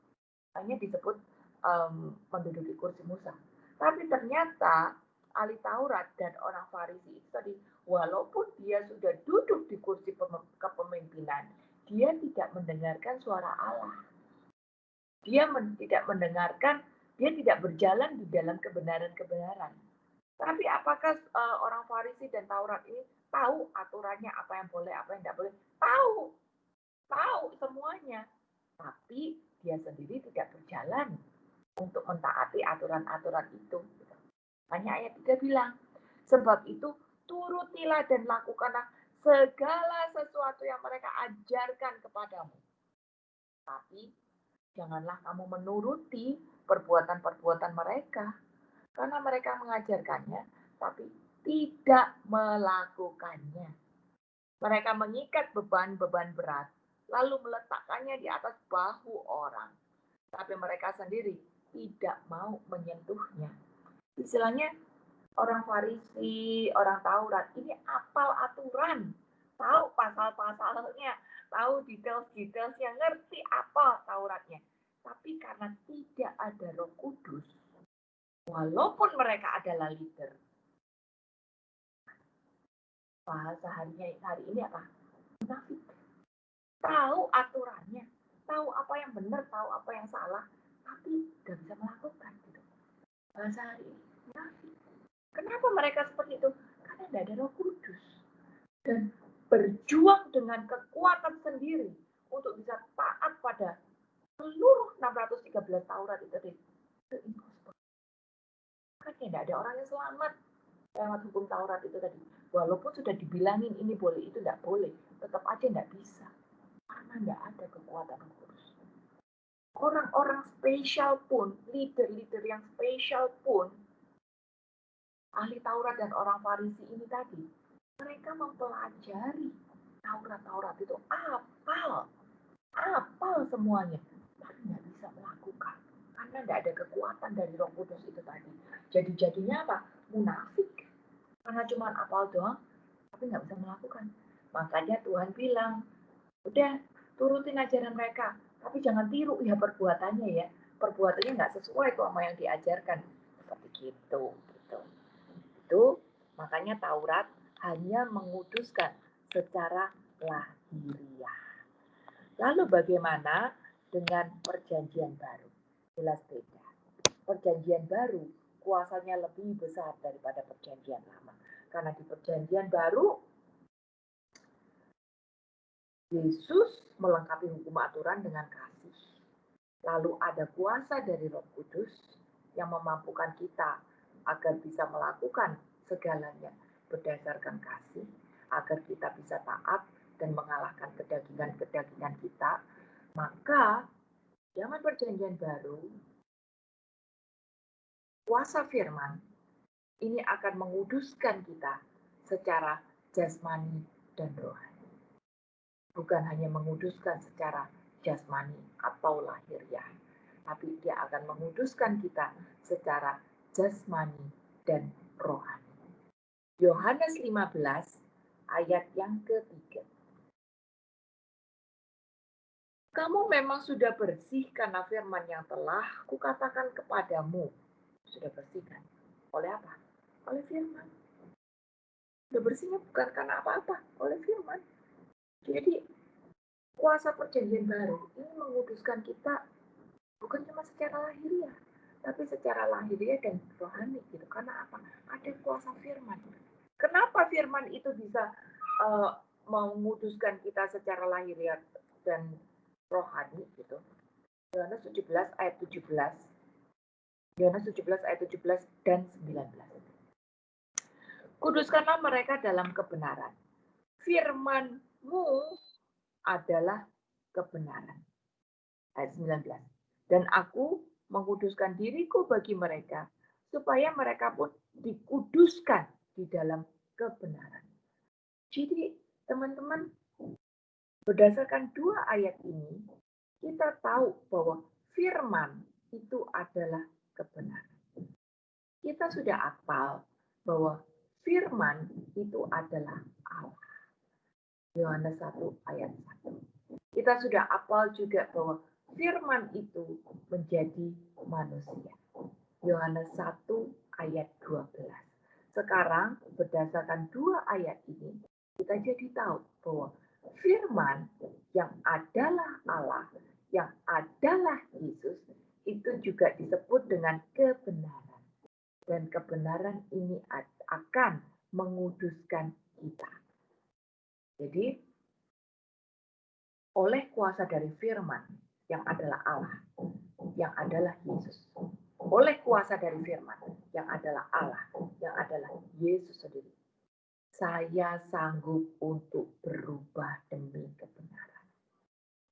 Hanya disebut menduduki kursi Musa. Tapi ternyata ahli Taurat dan orang Farisi itu tadi, walaupun dia sudah duduk di kursi kepemimpinan, dia tidak mendengarkan suara Allah. Dia tidak mendengarkan, dia tidak berjalan di dalam kebenaran-kebenaran. Tapi apakah orang Farisi dan Taurat ini tahu aturannya, apa yang boleh, apa yang tidak boleh? Tahu semuanya. Tapi dia sendiri tidak berjalan untuk mentaati aturan-aturan itu. Hanya ayat 3 bilang, sebab itu turutilah dan lakukanlah segala sesuatu yang mereka ajarkan kepadamu. Tapi janganlah kamu menuruti perbuatan-perbuatan mereka, karena mereka mengajarkannya, tapi tidak melakukannya. Mereka mengikat beban-beban berat, lalu meletakkannya di atas bahu orang. Tapi mereka sendiri tidak mau menyentuhnya. Istilahnya, orang Farisi, orang Taurat, ini apal aturan, tahu pasal-pasalnya, tahu detail-detailnya, ngerti apa Tauratnya. Tapi karena tidak ada Roh Kudus, walaupun mereka adalah leader, bahasa hari ini apa? Munafik. Tahu aturannya, tahu apa yang benar, tahu apa yang salah, tapi tidak bisa melakukan. Gitu. Bahasa hari ini munafik. Kenapa mereka seperti itu? Karena tidak ada Roh Kudus. Dan berjuang dengan kekuatan sendiri untuk bisa taat pada seluruh 613 Taurat itu impossible. Kan tidak ada orang yang selamat lewat hukum Taurat itu tadi. Walaupun sudah dibilangin ini boleh, itu tidak boleh, tetap aja tidak bisa. Karena tidak ada kekuatan Roh Kudus. Orang-orang spesial pun, leader-leader yang spesial pun, ahli Taurat dan orang Farisi ini tadi, mereka mempelajari Taurat itu apal semuanya, tapi nggak bisa melakukan karena nggak ada kekuatan dari Roh Kudus itu tadi. Jadinya apa? Munafik, karena cuma apal doang, tapi nggak bisa melakukan. Makanya Tuhan bilang, udah turutin ajaran mereka, tapi jangan tiru ya perbuatannya ya. Perbuatannya nggak sesuai kok sama yang diajarkan. Seperti gitu. Itu makanya Taurat hanya menguduskan secara lahiriah. Lalu bagaimana dengan perjanjian baru? Jelas beda. Perjanjian baru kuasanya lebih besar daripada perjanjian lama. Karena di perjanjian baru Yesus melengkapi hukum aturan dengan kasih. Lalu ada kuasa dari Roh Kudus yang memampukan kita agar bisa melakukan segalanya berdasarkan kasih, agar kita bisa taat dan mengalahkan kedagingan-kedagingan kita. Maka zaman perjanjian baru, kuasa firman ini akan menguduskan kita secara jasmani dan rohani. Bukan hanya menguduskan secara jasmani atau lahiriah, tapi dia akan menguduskan kita secara jasmani dan rohani. Yohanes 15 ayat yang ketiga. Kamu memang sudah bersih karena firman yang telah kukatakan kepadamu. Sudah bersih kan? Oleh apa? Oleh firman. Sudah bersihnya bukan karena apa-apa, oleh firman. Jadi kuasa perjanjian baru ini menguduskan kita bukan cuma secara lahiriah, tapi secara lahiriah dan rohani gitu. Karena apa? Ada kuasa firman. Kenapa firman itu bisa menguduskan kita secara lahiriah dan rohani gitu? Yohanes 17 ayat 17. Yohanes 17 ayat 17 dan 19. Kuduskanlah mereka dalam kebenaran. Firman-Mu adalah kebenaran. Ayat 19. Dan aku menguduskan diriku bagi mereka, supaya mereka pun dikuduskan di dalam kebenaran. Jadi, teman-teman, berdasarkan dua ayat ini, kita tahu bahwa firman itu adalah kebenaran. Kita sudah hafal bahwa firman itu adalah Allah. Yohanes 1 ayat 1. Kita sudah hafal juga bahwa firman itu menjadi manusia. Yohanes 1 ayat 12. Sekarang berdasarkan dua ayat ini, kita jadi tahu bahwa firman yang adalah Allah, yang adalah Yesus, itu juga disebut dengan kebenaran. Dan kebenaran ini akan menguduskan kita. Jadi, oleh kuasa dari firman yang adalah Allah, yang adalah Yesus, oleh kuasa dari firman yang adalah Allah, yang adalah Yesus sendiri, saya sanggup untuk berubah demi kebenaran.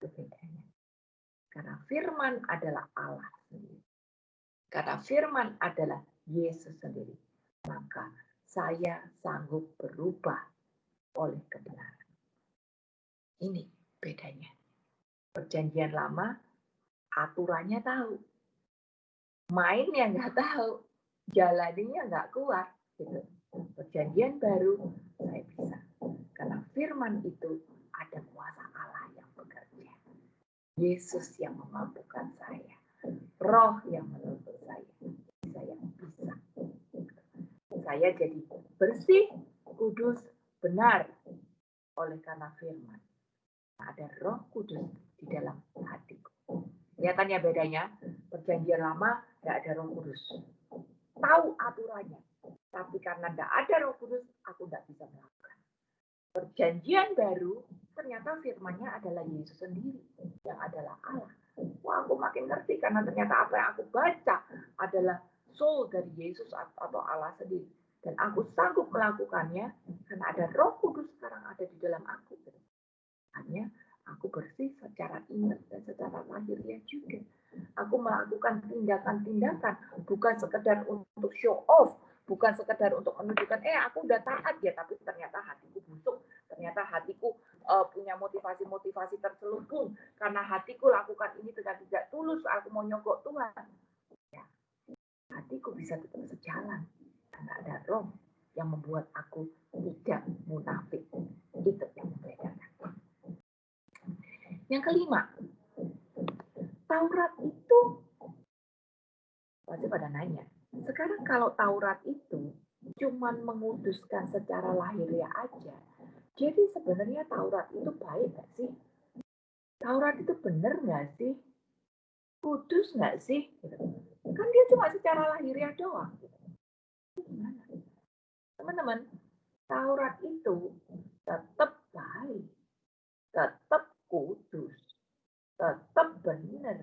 Itu bedanya. Karena firman adalah Allah sendiri. Karena firman adalah Yesus sendiri, maka saya sanggup berubah oleh kebenaran. Ini bedanya. Perjanjian lama, aturannya tahu. Mainnya nggak tahu. Jalaninya nggak kuat. Gitu. Perjanjian baru, saya bisa. Karena firman itu ada kuasa Allah yang bekerja. Yesus yang memampukan saya. Roh yang menuntun saya. Saya bisa. Saya jadi bersih, kudus, benar oleh karena firman. Ada Roh Kudus di dalam hatiku. Kelihatan ya bedanya? Perjanjian lama tidak ada Roh Kudus. Tahu aturannya. Tapi karena tidak ada Roh Kudus, aku tidak bisa melakukan. Perjanjian baru, ternyata firman-Nya adalah Yesus sendiri, yang adalah Allah. Wah, aku makin ngerti karena ternyata apa yang aku baca adalah soul dari Yesus atau Allah sendiri. Dan aku sanggup melakukannya karena ada Roh Kudus sekarang ada di dalam aku. Hanya aku bersih secara ingat dan secara lahiriah juga. Aku melakukan tindakan-tindakan bukan sekedar untuk show off, bukan sekedar untuk menunjukkan aku udah taat ya, tapi ternyata hatiku busuk, ternyata hatiku punya motivasi-motivasi terselubung karena hatiku lakukan ini dengan tidak tulus, aku mau nyogok Tuhan. Ya, hatiku bisa tetap sejalan karena ada Roh yang membuat aku tidak munafik. Itu yang membedakan. Yang kelima, Taurat itu pasti pada nanya. Sekarang kalau Taurat itu cuman menguduskan secara lahiriah aja, jadi sebenarnya Taurat itu baik nggak sih? Taurat itu benar nggak sih? Kudus nggak sih? Kan dia cuma secara lahiriah doang. Gimana? Teman-teman, Taurat itu tetap baik, tetap kudus, tetap benar.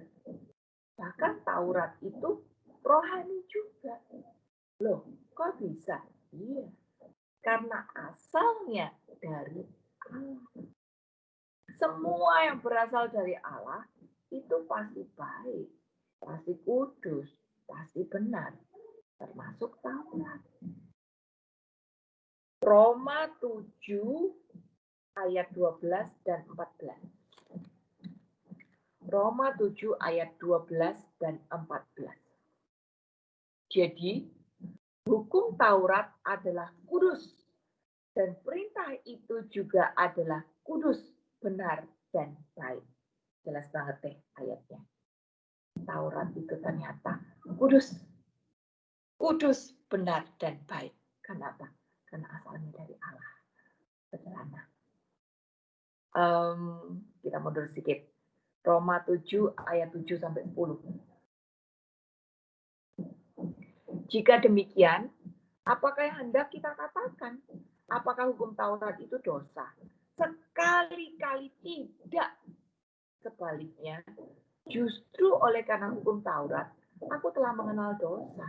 Bahkan Taurat itu rohani juga. Loh, kok bisa? Iya, karena asalnya dari Allah. Semua yang berasal dari Allah itu pasti baik, pasti kudus, pasti benar, termasuk Taurat. Roma 7 ayat 12 dan 14. Roma 7 ayat 12 dan 14. Jadi, hukum Taurat adalah kudus dan perintah itu juga adalah kudus, benar, dan baik. Jelas banget deh ayatnya. Taurat itu ternyata kudus. Kudus, benar, dan baik. Kenapa? Karena asalnya dari Allah. Sederhana. Kita mundur sedikit. Roma 7 ayat 7 sampai 10. Jika demikian, apakah yang hendak kita katakan? Apakah hukum Taurat itu dosa? Sekali-kali tidak. Sebaliknya, justru oleh karena hukum Taurat, aku telah mengenal dosa.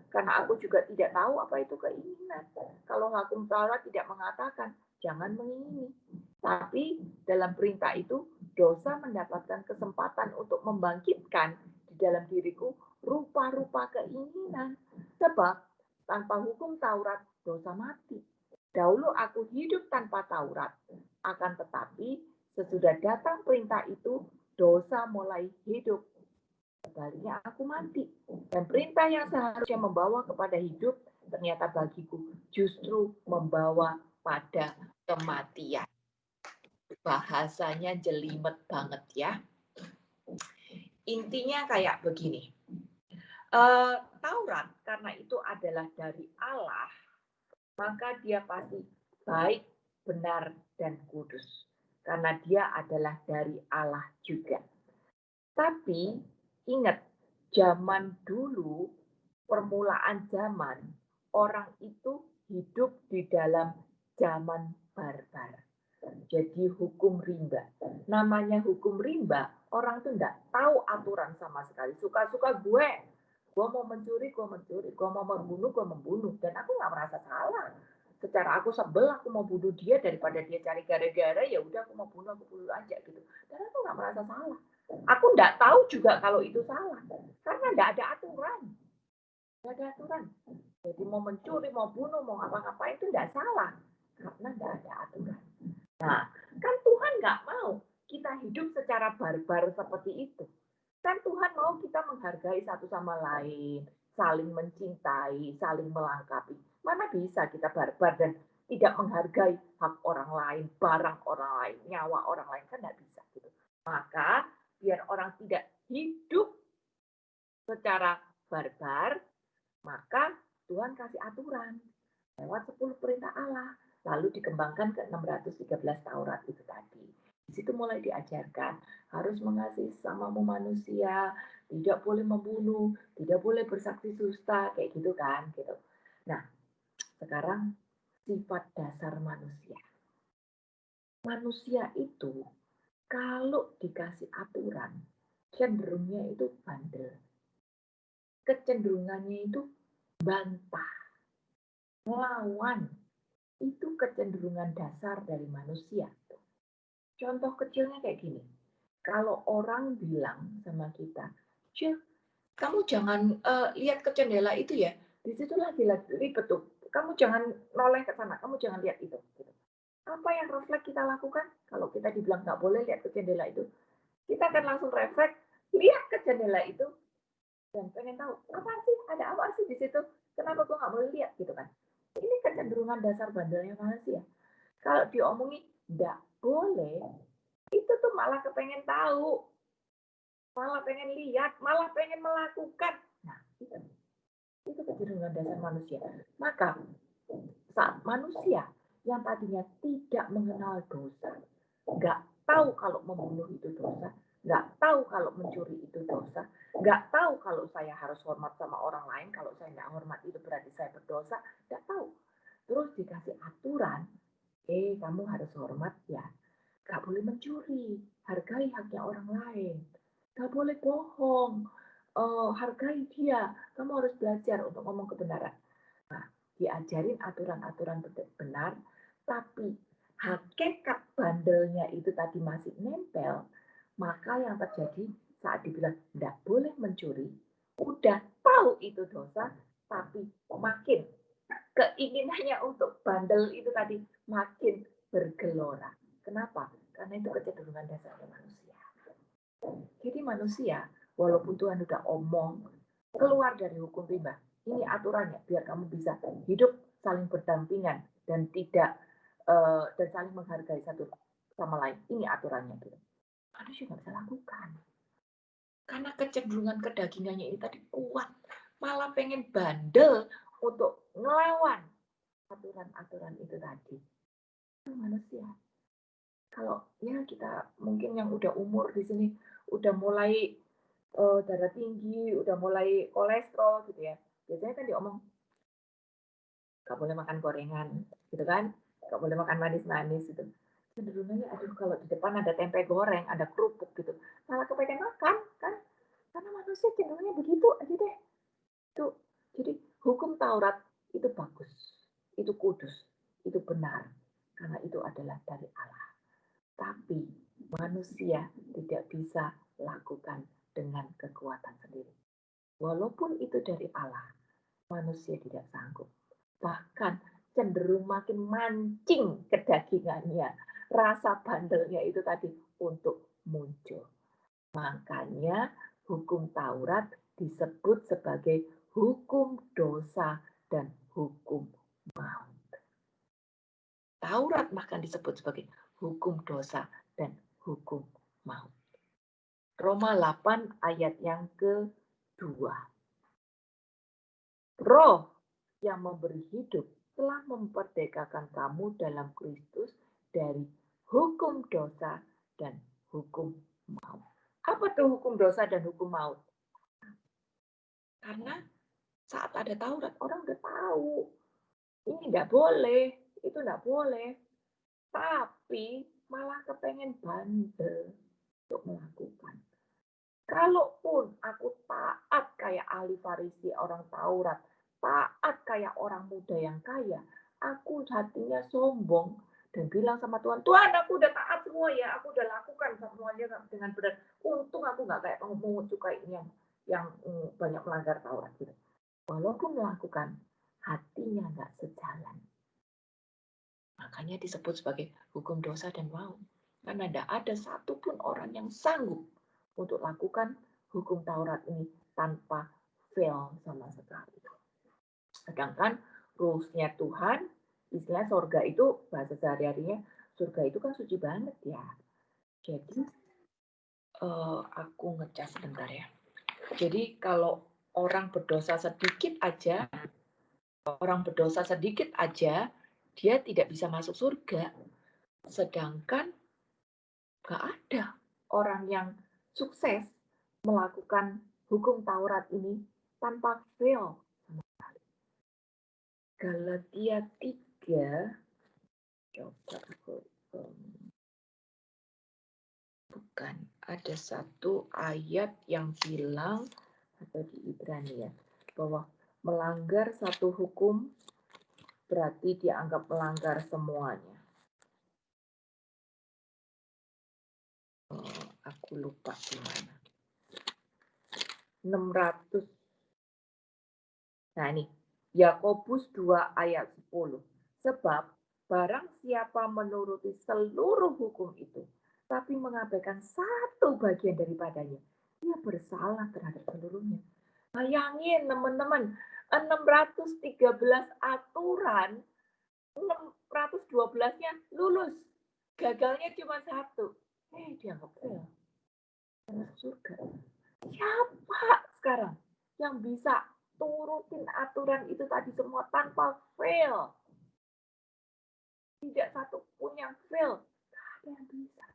Karena aku juga tidak tahu apa itu keinginan. Kalau hukum Taurat tidak mengatakan, jangan mengingini. Tapi dalam perintah itu, dosa mendapatkan kesempatan untuk membangkitkan di dalam diriku rupa-rupa keinginan. Sebab tanpa hukum Taurat, dosa mati. Dahulu aku hidup tanpa Taurat. Akan tetapi, sesudah datang perintah itu, dosa mulai hidup. Sebaliknya aku mati. Dan perintah yang seharusnya membawa kepada hidup, ternyata bagiku justru membawa pada kematian. Bahasanya jelimet banget ya. Intinya kayak begini. Taurat karena itu adalah dari Allah, maka dia pasti baik, benar, dan kudus. Karena dia adalah dari Allah juga. Tapi ingat, zaman dulu, permulaan zaman, orang itu hidup di dalam zaman barbar. Jadi hukum rimba. Namanya hukum rimba, orang tuh enggak tahu aturan sama sekali. Suka-suka gue mau mencuri, gue mencuri. Gue mau membunuh, gue membunuh. Dan aku nggak merasa salah. Secara aku sebel, aku mau bunuh dia daripada dia cari gara-gara, ya udah aku mau bunuh, aku bunuh aja gitu. Dan aku nggak merasa salah. Aku nggak tahu juga kalau itu salah. Karena nggak ada aturan. Nggak ada aturan. Jadi mau mencuri, mau bunuh, mau ngapa-ngapain itu nggak salah. Karena nggak ada aturan. Nah, kan Tuhan nggak mau kita hidup secara barbar seperti itu. Kan Tuhan mau kita menghargai satu sama lain, saling mencintai, saling melengkapi. Mana bisa kita barbar dan tidak menghargai hak orang lain, barang orang lain, nyawa orang lain, kan nggak bisa gitu. Maka biar orang tidak hidup secara barbar, maka Tuhan kasih aturan lewat 10 perintah Allah. Lalu dikembangkan ke 613 Taurat itu tadi. Di situ mulai diajarkan harus mengasihi sesamamu manusia, tidak boleh membunuh, tidak boleh bersaksi dusta, kayak gitu kan, gitu. Nah, sekarang sifat dasar manusia. Manusia itu kalau dikasih aturan, cenderungnya itu bandel. Kecenderungannya itu bantah, melawan. Itu kecenderungan dasar dari manusia. Contoh kecilnya kayak gini. Kalau orang bilang sama kita, Cil, kamu jangan lihat ke jendela itu ya. Di situ lagi ribet tuh. Kamu jangan noleh ke sana. Kamu jangan lihat itu. Gitu. Apa yang refleks kita lakukan? Kalau kita dibilang nggak boleh lihat ke jendela itu, kita akan langsung refleks lihat ke jendela itu dan pengen tahu apa sih, ada apa sih di situ? Kenapa gue nggak boleh lihat gitu kan? Ini kecenderungan dasar bandelnya manusia. Kalau diomongin nggak boleh, itu tuh malah kepengen tahu, malah pengen lihat, malah pengen melakukan. Nah, itu kecenderungan dasar manusia. Maka saat manusia yang tadinya tidak mengenal dosa, nggak tahu kalau membunuh itu dosa, nggak tahu kalau mencuri itu dosa, nggak tahu kalau saya harus hormat sama orang lain, kalau saya nggak hormat itu berarti saya berdosa, nggak tahu. Terus dikasih aturan, kamu harus hormat ya, nggak boleh mencuri, hargai haknya orang lain, nggak boleh bohong, hargai dia, kamu harus belajar untuk ngomong kebenaran. Nah, diajarin aturan-aturan benar, tapi hakikat bandelnya itu tadi masih nempel, maka yang terjadi saat dibilang tidak boleh mencuri, udah tahu itu dosa, tapi makin keinginannya untuk bandel itu tadi makin bergelora. Kenapa? Karena itu kecenderungan dasarnya manusia. Jadi manusia, walaupun Tuhan udah omong, keluar dari hukum rimba, ini aturannya biar kamu bisa hidup saling berdampingan dan tidak dan saling menghargai satu sama lain. Ini aturannya gitu. Manusia nggak bisa lakukan. Karena kecenderungan kedagingannya ini tadi kuat, malah pengen bandel untuk ngelawan aturan-aturan itu tadi. Itu manusia. Kalau ya kita mungkin yang udah umur di sini udah mulai darah tinggi, udah mulai kolesterol gitu ya. Biasanya kan diomong nggak boleh makan gorengan, gitu kan? Nggak boleh makan manis-manis gitu. Cenderungannya, aduh kalau di depan ada tempe goreng, ada kerupuk gitu, malah kepengen makan kan? Karena manusia cenderungnya begitu aja deh. Tuh, jadi hukum Taurat itu bagus, itu kudus, itu benar, karena itu adalah dari Allah. Tapi manusia tidak bisa lakukan dengan kekuatan sendiri. Walaupun itu dari Allah, manusia tidak sanggup. Bahkan cenderung makin mancing kedagingannya, rasa bandelnya itu tadi untuk muncul. Makanya hukum Taurat disebut sebagai hukum dosa dan hukum maut. Taurat bahkan disebut sebagai hukum dosa dan hukum maut. Roma 8 ayat yang kedua. Roh yang memberi hidup telah memperdekakan kamu dalam Kristus dari hukum dosa dan hukum maut. Apa tuh hukum dosa dan hukum maut? Karena saat ada Taurat, orang udah tahu. Ini tidak boleh, itu tidak boleh. Tapi malah kepengen bandel untuk melakukan. Kalaupun aku taat kayak ahli Farisi, orang Taurat, taat kayak orang muda yang kaya, aku hatinya sombong dan bilang sama Tuhan, Tuhan aku udah taat semua ya, aku udah lakukan semuanya dengan benar. Untung aku nggak kayak pungut cukai yang banyak melanggar Taurat gitu. Walaupun melakukan, hatinya nggak sejalan. Makanya disebut sebagai hukum dosa dan maut. Karena tidak ada satupun orang yang sanggup untuk lakukan hukum Taurat ini tanpa fail sama sekali. Sedangkan rules-nya Tuhan, istilah surga itu, bahasa sehari-harinya, surga itu kan suci banget ya. Jadi, aku ngecas sebentar ya. Jadi kalau orang berdosa sedikit aja, dia tidak bisa masuk surga. Sedangkan gak ada orang yang sukses melakukan hukum Taurat ini tanpa fail. Galatia 3, coba aku bukan ada satu ayat yang bilang, atau di Ibrani ya, bahwa melanggar satu hukum berarti dianggap melanggar semuanya. Aku lupa di mana. 600. Nah ini, Yakobus 2 ayat 10. Sebab barang siapa menuruti seluruh hukum itu, tapi mengabaikan satu bagian daripadanya, dia bersalah terhadap seluruhnya. Bayangin teman-teman, 613 aturan, 612-nya lulus. Gagalnya cuma satu. Dianggap fail. Masuk surga. Siapa sekarang yang bisa turutin aturan itu tadi semua tanpa fail? Tidak satu pun yang fail. Tidak ada yang bisa.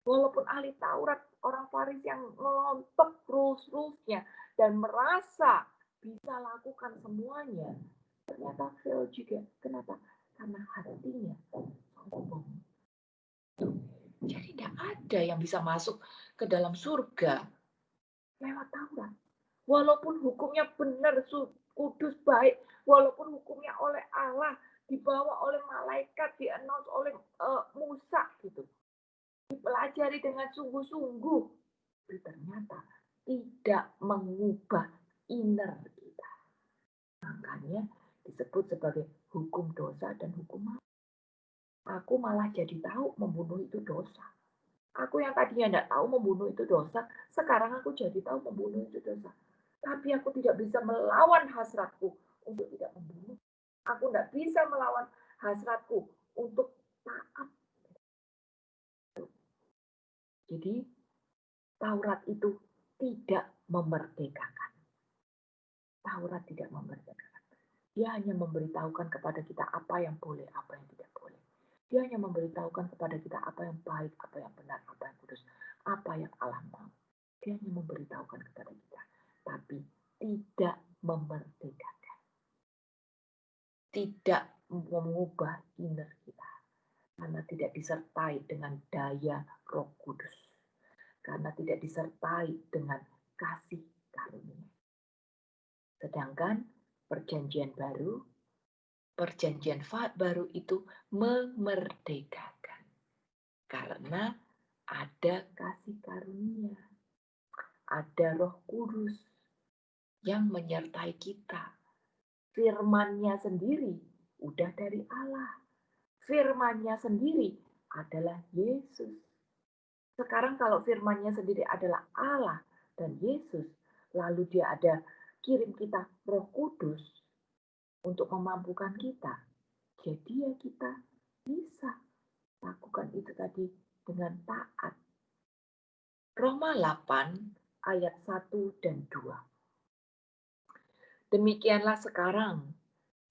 Walaupun ahli Taurat, orang Farisi yang melontok rules-rulesnya dan merasa bisa lakukan semuanya, ternyata fail juga. Kenapa? Karena hatinya sombong. Jadi tidak ada yang bisa masuk ke dalam surga lewat Taurat. Walaupun hukumnya benar, kudus, baik, walaupun hukumnya oleh Allah, dibawa oleh malaikat, di-announce oleh Musa gitu, dipelajari dengan sungguh-sungguh, tapi ternyata tidak mengubah inner kita. Makanya disebut sebagai hukum dosa dan hukum maut. Aku malah jadi tahu membunuh itu dosa. Aku yang tadinya tidak tahu membunuh itu dosa, sekarang aku jadi tahu membunuh itu dosa. Tapi aku tidak bisa melawan hasratku untuk tidak membunuh. Aku tidak bisa melawan hasratku untuk taat. Jadi Taurat itu tidak memerdekakan. Taurat tidak memerdekakan. Dia hanya memberitahukan kepada kita apa yang boleh, apa yang tidak boleh. Dia hanya memberitahukan kepada kita apa yang baik, apa yang benar, apa yang kudus, apa yang Allah mau. Dia hanya memberitahukan kepada kita, tapi tidak memerdekakan. Tidak mengubah inner kita. Karena tidak disertai dengan daya Roh Kudus. Karena tidak disertai dengan kasih karunia. Sedangkan perjanjian baru itu memerdekakan. Karena ada kasih karunia. Ada Roh Kudus yang menyertai kita. Firman-Nya sendiri udah dari Allah. Firman-Nya sendiri adalah Yesus. Sekarang kalau firman-Nya sendiri adalah Allah dan Yesus, lalu dia ada kirim kita Roh Kudus untuk memampukan kita. Jadi ya kita bisa lakukan itu tadi dengan taat. Roma 8 ayat 1 dan 2. Demikianlah sekarang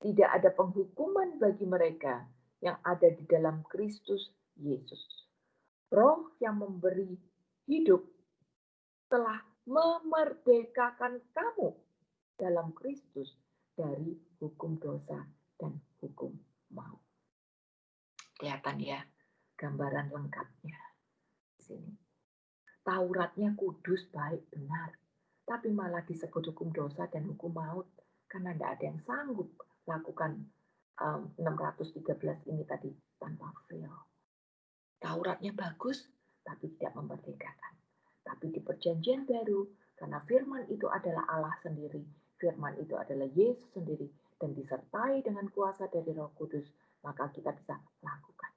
tidak ada penghukuman bagi mereka yang ada di dalam Kristus Yesus. Roh yang memberi hidup telah memerdekakan kamu dalam Kristus dari hukum dosa dan hukum maut. Kelihatan ya gambaran lengkapnya di sini. Tauratnya kudus, baik, benar. Tapi malah disebut hukum dosa dan hukum maut. Karena tidak ada yang sanggup lakukan 613 ini tadi tanpa fail. Tauratnya bagus, tapi tidak memerdekakan. Tapi di perjanjian baru, karena firman itu adalah Allah sendiri, firman itu adalah Yesus sendiri, dan disertai dengan kuasa dari Roh Kudus, maka kita bisa lakukan.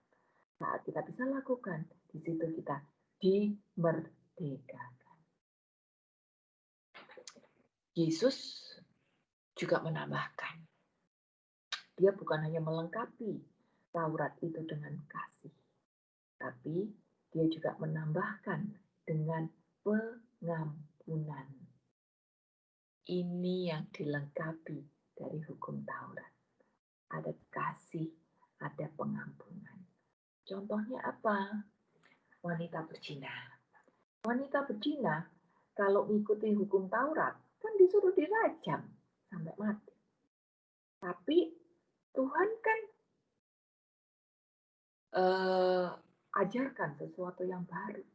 Saat kita bisa lakukan, di situ kita dimerdekakan. Yesus juga menambahkan, dia bukan hanya melengkapi Taurat itu dengan kasih, tapi dia juga menambahkan dengan pengampunan. Ini yang dilengkapi dari hukum Taurat. Ada kasih, ada pengampunan. Contohnya apa? Wanita berzina. Wanita berzina kalau mengikuti hukum Taurat kan disuruh dirajam sampai mati. Tapi Tuhan kan ajarkan sesuatu yang baru.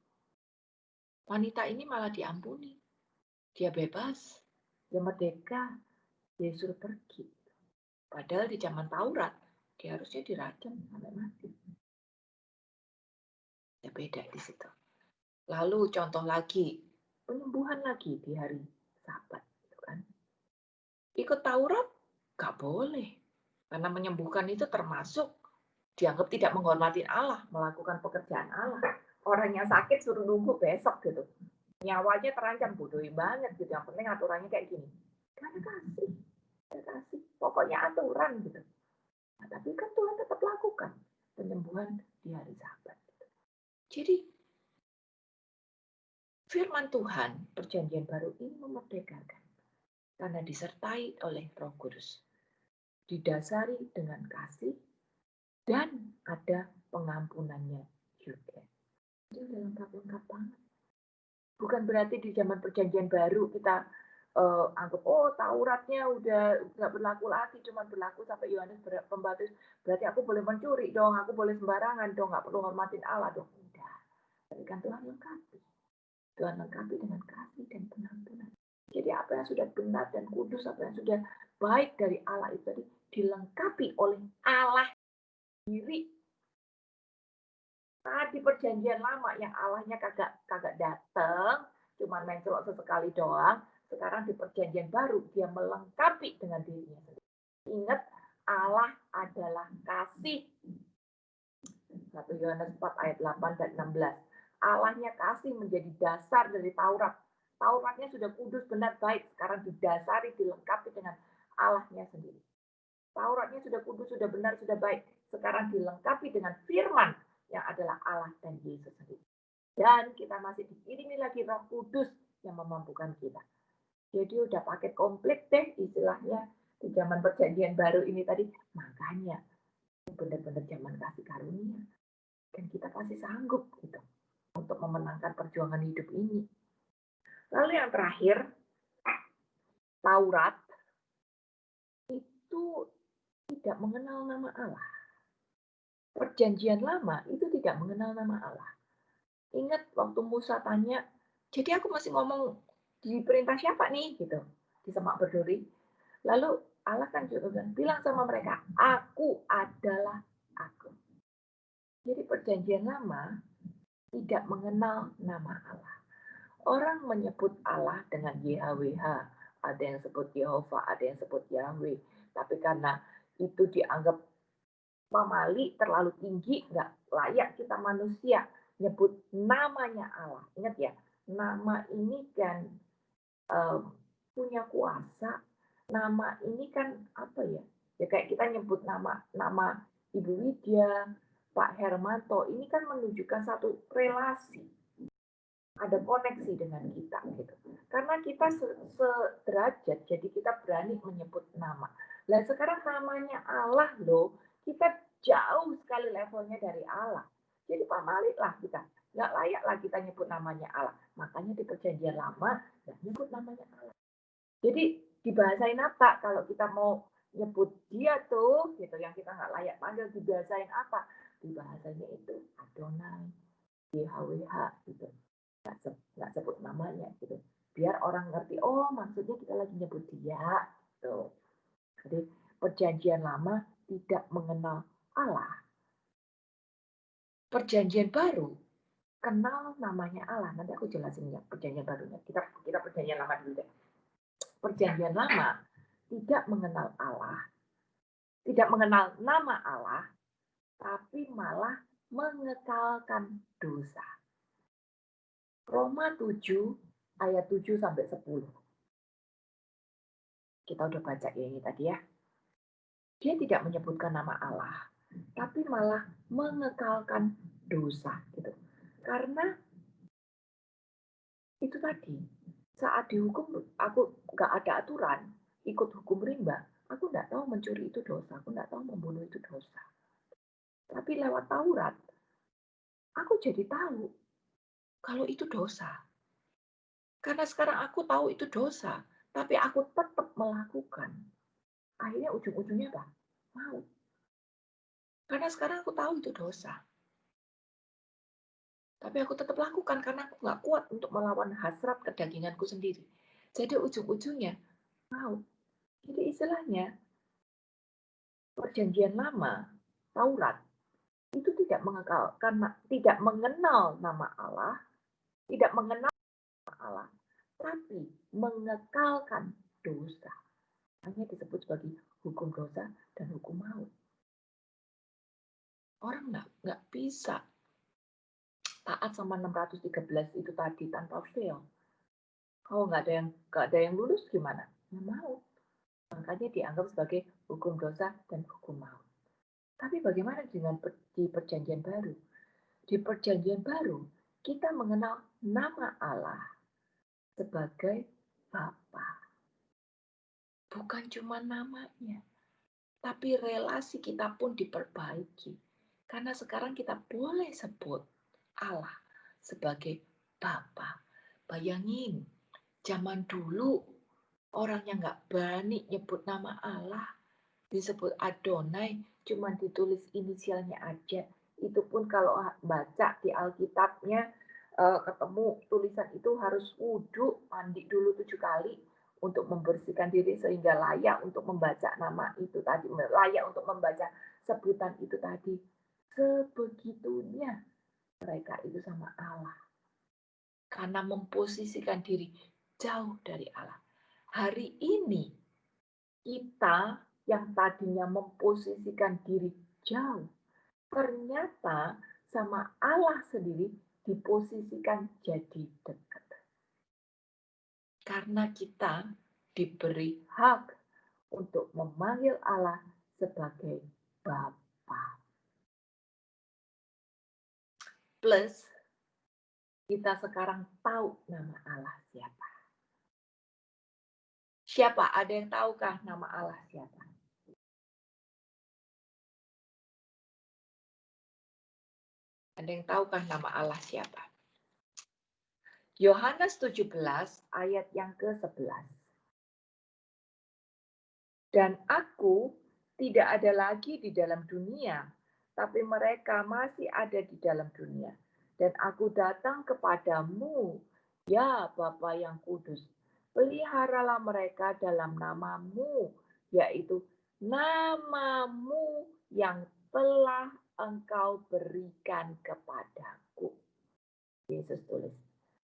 Wanita ini malah diampuni. Dia bebas, dia merdeka, dia disuruh pergi. Padahal di zaman Taurat, dia harusnya dirajam sampai mati. Ya beda di situ. Lalu contoh lagi, penyembuhan lagi di hari Sabat. Gitu kan. Ikut Taurat, gak boleh. Karena menyembuhkan itu termasuk dianggap tidak menghormati Allah, melakukan pekerjaan Allah. Orang yang sakit suruh nunggu besok gitu. Nyawanya terancam, bodoh banget gitu. Yang penting aturannya kayak gini. Karena kasih. Pokoknya aturan gitu. Nah, tapi kan Tuhan tetap lakukan penyembuhan di hari Sabat. Jadi firman Tuhan perjanjian baru ini memerdekakan karena disertai oleh Roh Kudus. Didasari dengan kasih dan ada pengampunannya juga. Jadi udah lengkap-lengkap banget. Bukan berarti di zaman perjanjian baru kita anggap Tauratnya udah nggak berlaku lagi, cuma berlaku sampai Yohanes Pembaptis. Berarti aku boleh mencuri dong, aku boleh sembarangan dong, nggak perlu hormatin Allah dong. Enggak. Tapi kan Tuhan lengkapi. Tuhan lengkapi dengan kasih dan pengampunan. Jadi apa yang sudah benar dan kudus, apa yang sudah baik dari Allah itu tadi dilengkapi oleh Allah sendiri. Di perjanjian lama yang Allahnya kagak datang, cuma mencolok sesekali doang. Sekarang di perjanjian baru dia melengkapi dengan dirinya sendiri. Ingat, Allah adalah kasih. 1 Yohanes 4 ayat 8 dan 16. Allahnya kasih menjadi dasar dari Taurat. Tauratnya sudah kudus, benar, baik. Sekarang didasari, dilengkapi dengan Allahnya sendiri. Tauratnya sudah kudus, sudah benar, sudah baik. Sekarang dilengkapi dengan firman yang adalah Allah dan Yesus sendiri. Dan kita masih dikirimi lagi Roh Kudus yang memampukan kita. Jadi udah paket komplit deh istilahnya di zaman perjanjian baru ini tadi. Makanya benar-benar zaman kasih karunia. Dan kita pasti sanggup gitu untuk memenangkan perjuangan hidup ini. Lalu yang terakhir, Taurat itu tidak mengenal nama Allah. Perjanjian lama itu tidak mengenal nama Allah. Ingat waktu Musa tanya, jadi aku masih ngomong di perintah siapa nih gitu di semak berduri. Lalu Allah kan juga bilang sama mereka, aku adalah aku. Jadi perjanjian lama tidak mengenal nama Allah. Orang menyebut Allah dengan YHWH, ada yang sebut Yehova, ada yang sebut Yahweh. Tapi karena itu dianggap pamali, terlalu tinggi, nggak layak kita manusia nyebut namanya Allah. Ingat ya, nama ini kan punya kuasa. Nama ini kan apa ya? Ya kayak kita nyebut nama Ibu Widya, Pak Hermanto, ini kan menunjukkan satu relasi. Ada koneksi dengan kita gitu. Karena kita sederajat, jadi kita berani menyebut nama. Nah sekarang namanya Allah loh, kita jauh sekali levelnya dari Allah. Jadi pamali lah kita. Nggak layak lah kita nyebut namanya Allah. Makanya di perjanjian lama, nggak nyebut namanya Allah. Jadi dibahasain apa kalau kita mau nyebut dia tuh, gitu yang kita nggak layak panggil, dibahasain apa? Dibahasanya itu Adonai, YHWH gitu. Nggak sebut namanya gitu. Biar orang ngerti, oh maksudnya kita lagi nyebut dia. Tuh. Jadi perjanjian lama tidak mengenal Allah. Perjanjian baru kenal namanya Allah. Nanti aku jelasin ya perjanjian barunya. Kita perjanjian lama dulu deh. Perjanjian lama tidak mengenal Allah, tidak mengenal nama Allah, tapi malah mengekalkan dosa. Roma 7 ayat 7 sampai 10. Kita udah baca ya ini tadi ya. Dia tidak menyebutkan nama Allah, tapi malah mengekalkan dosa gitu. Karena itu tadi, saat dihukum aku nggak ada aturan, ikut hukum rimba, aku nggak tahu mencuri itu dosa, aku nggak tahu membunuh itu dosa. Tapi lewat Taurat, aku jadi tahu kalau itu dosa. Karena sekarang aku tahu itu dosa, tapi aku tetap melakukan. Akhirnya ujung-ujungnya apa? Mau. Karena sekarang aku tahu itu dosa. Tapi aku tetap lakukan karena aku nggak kuat untuk melawan hasrat kedaginganku sendiri. Jadi ujung-ujungnya mau. Jadi istilahnya perjanjian lama, Taurat, itu tidak mengenal nama Allah, tidak mengenal nama Allah, tapi mengekalkan dosa. Hanya disebut sebagai hukum dosa dan hukum maut. Orang nggak bisa taat sama 613 itu tadi tanpa fail. Kalau nggak ada yang lulus gimana? Ya maut. Makanya dianggap sebagai hukum dosa dan hukum maut. Tapi bagaimana dengan di perjanjian baru? Di perjanjian baru, kita mengenal nama Allah sebagai Bapa. Bukan cuma namanya, tapi relasi kita pun diperbaiki. Karena sekarang kita boleh sebut Allah sebagai Bapa. Bayangin, zaman dulu orang yang nggak berani nyebut nama Allah, disebut Adonai, cuma ditulis inisialnya aja. Itu pun kalau baca di Alkitabnya, ketemu tulisan itu harus wudhu, mandi dulu 7 kali untuk membersihkan diri sehingga layak untuk membaca nama itu tadi, layak untuk membaca sebutan itu tadi. Sebegitunya mereka itu sama Allah. Karena memposisikan diri jauh dari Allah. Hari ini kita yang tadinya memposisikan diri jauh, ternyata sama Allah sendiri diposisikan jadi dekat. Karena kita diberi hak untuk memanggil Allah sebagai Bapa. Plus, kita sekarang tahu nama Allah siapa. Siapa? Ada yang tahukah nama Allah siapa? Ada yang tahukah nama Allah siapa? Yohanes 17 ayat yang ke-11. Dan aku tidak ada lagi di dalam dunia, tapi mereka masih ada di dalam dunia. Dan aku datang kepadamu, ya Bapa yang kudus. Peliharalah mereka dalam namamu, yaitu namamu yang telah engkau berikan kepadaku. Yesus tulis,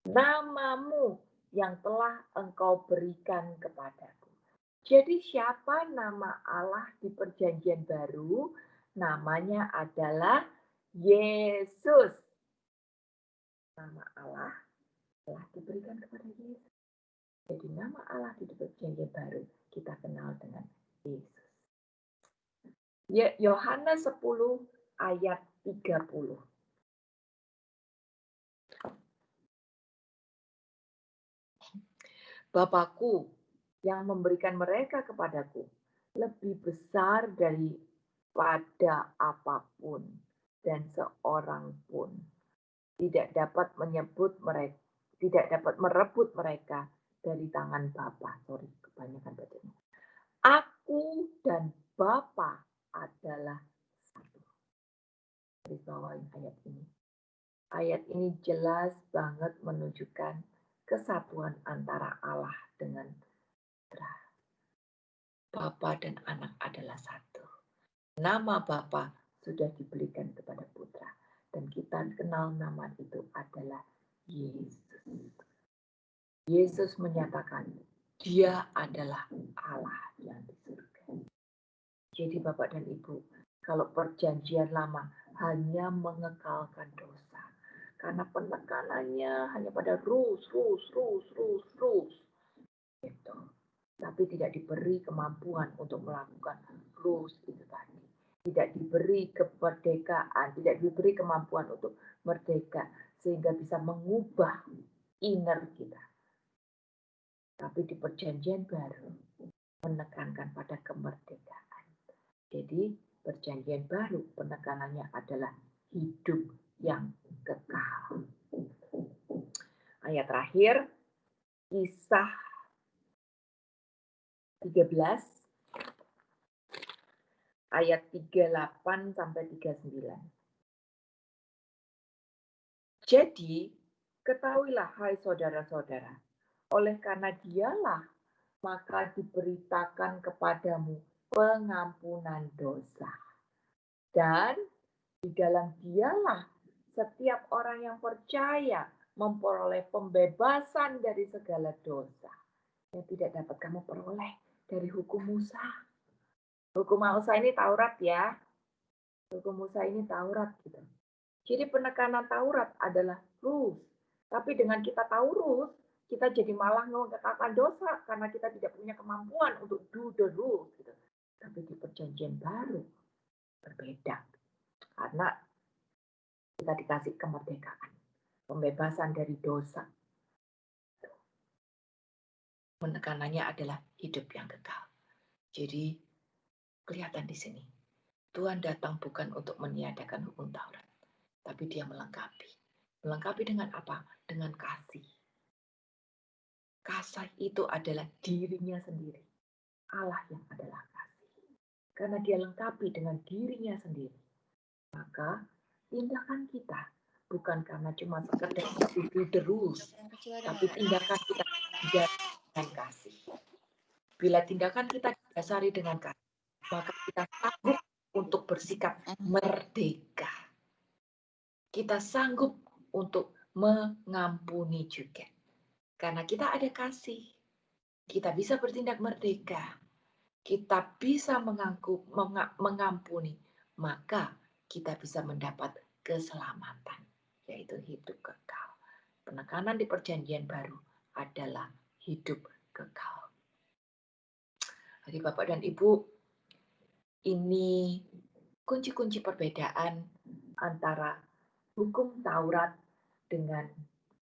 namamu yang telah engkau berikan kepadaku. Jadi siapa nama Allah di perjanjian baru? Namanya adalah Yesus. Nama Allah telah diberikan kepada Yesus. Jadi nama Allah di perjanjian baru kita kenal dengan Yesus. Yohanes 10 ayat 30. Bapakku yang memberikan mereka kepadaku lebih besar daripada apapun, dan seorang pun tidak dapat merebut mereka dari tangan Bapa. Sorry, kebanyakan bacanya. Aku dan Bapa adalah satu. Garis bawahi ayat ini. Ayat ini jelas banget menunjukkan kesatuan antara Allah dengan Putra. Bapa dan Anak adalah satu. Nama Bapa sudah diberikan kepada Putra. Dan kita kenal nama itu adalah Yesus. Yesus menyatakan Dia adalah Allah yang di surga. Jadi Bapak dan Ibu, kalau perjanjian lama hanya mengekalkan dosa. Karena penekanannya hanya pada rules. Gitu. Tapi tidak diberi kemampuan untuk melakukan rules itu tadi. Tidak diberi kemerdekaan, tidak diberi kemampuan untuk merdeka sehingga bisa mengubah inner kita. Tapi di perjanjian baru menekankan pada kemerdekaan. Jadi perjanjian baru penekanannya adalah hidup yang kekal. Ayat terakhir, Kisah 13 ayat 38 sampai 39. Jadi, ketahuilah hai saudara-saudara, oleh karena dialah maka diberitakan kepadamu pengampunan dosa. Dan di dalam dialah setiap orang yang percaya memperoleh pembebasan dari segala dosa yang tidak dapat kamu peroleh dari hukum Musa. Hukum Musa ini Taurat ya. Hukum Musa ini Taurat gitu. Jadi penekanan Taurat adalah rules. Tapi dengan kita tahu rules, kita jadi malah mengatakan dosa karena kita tidak punya kemampuan untuk do the rules gitu. Tapi di perjanjian baru berbeda. Karena kita dikasih kemerdekaan, pembebasan dari dosa. Penekanannya adalah hidup yang kekal. Jadi kelihatan di sini. Tuhan datang bukan untuk meniadakan hukum Taurat, tapi dia melengkapi. Melengkapi dengan apa? Dengan kasih. Kasih itu adalah dirinya sendiri. Allah yang adalah kasih. Karena dia lengkapi dengan dirinya sendiri. Maka tindakan kita bukan karena cuma sekedar do the rules, tapi tindakan kita dengan kasih. Bila tindakan kita didasari dengan kasih, maka kita sanggup untuk bersikap merdeka. Kita sanggup untuk mengampuni juga. Karena kita ada kasih, kita bisa bertindak merdeka. Kita bisa mengampuni, maka kita bisa mendapat keselamatan, yaitu hidup kekal. Penekanan di perjanjian baru adalah hidup kekal. Jadi Bapak dan Ibu, ini kunci-kunci perbedaan antara hukum Taurat dengan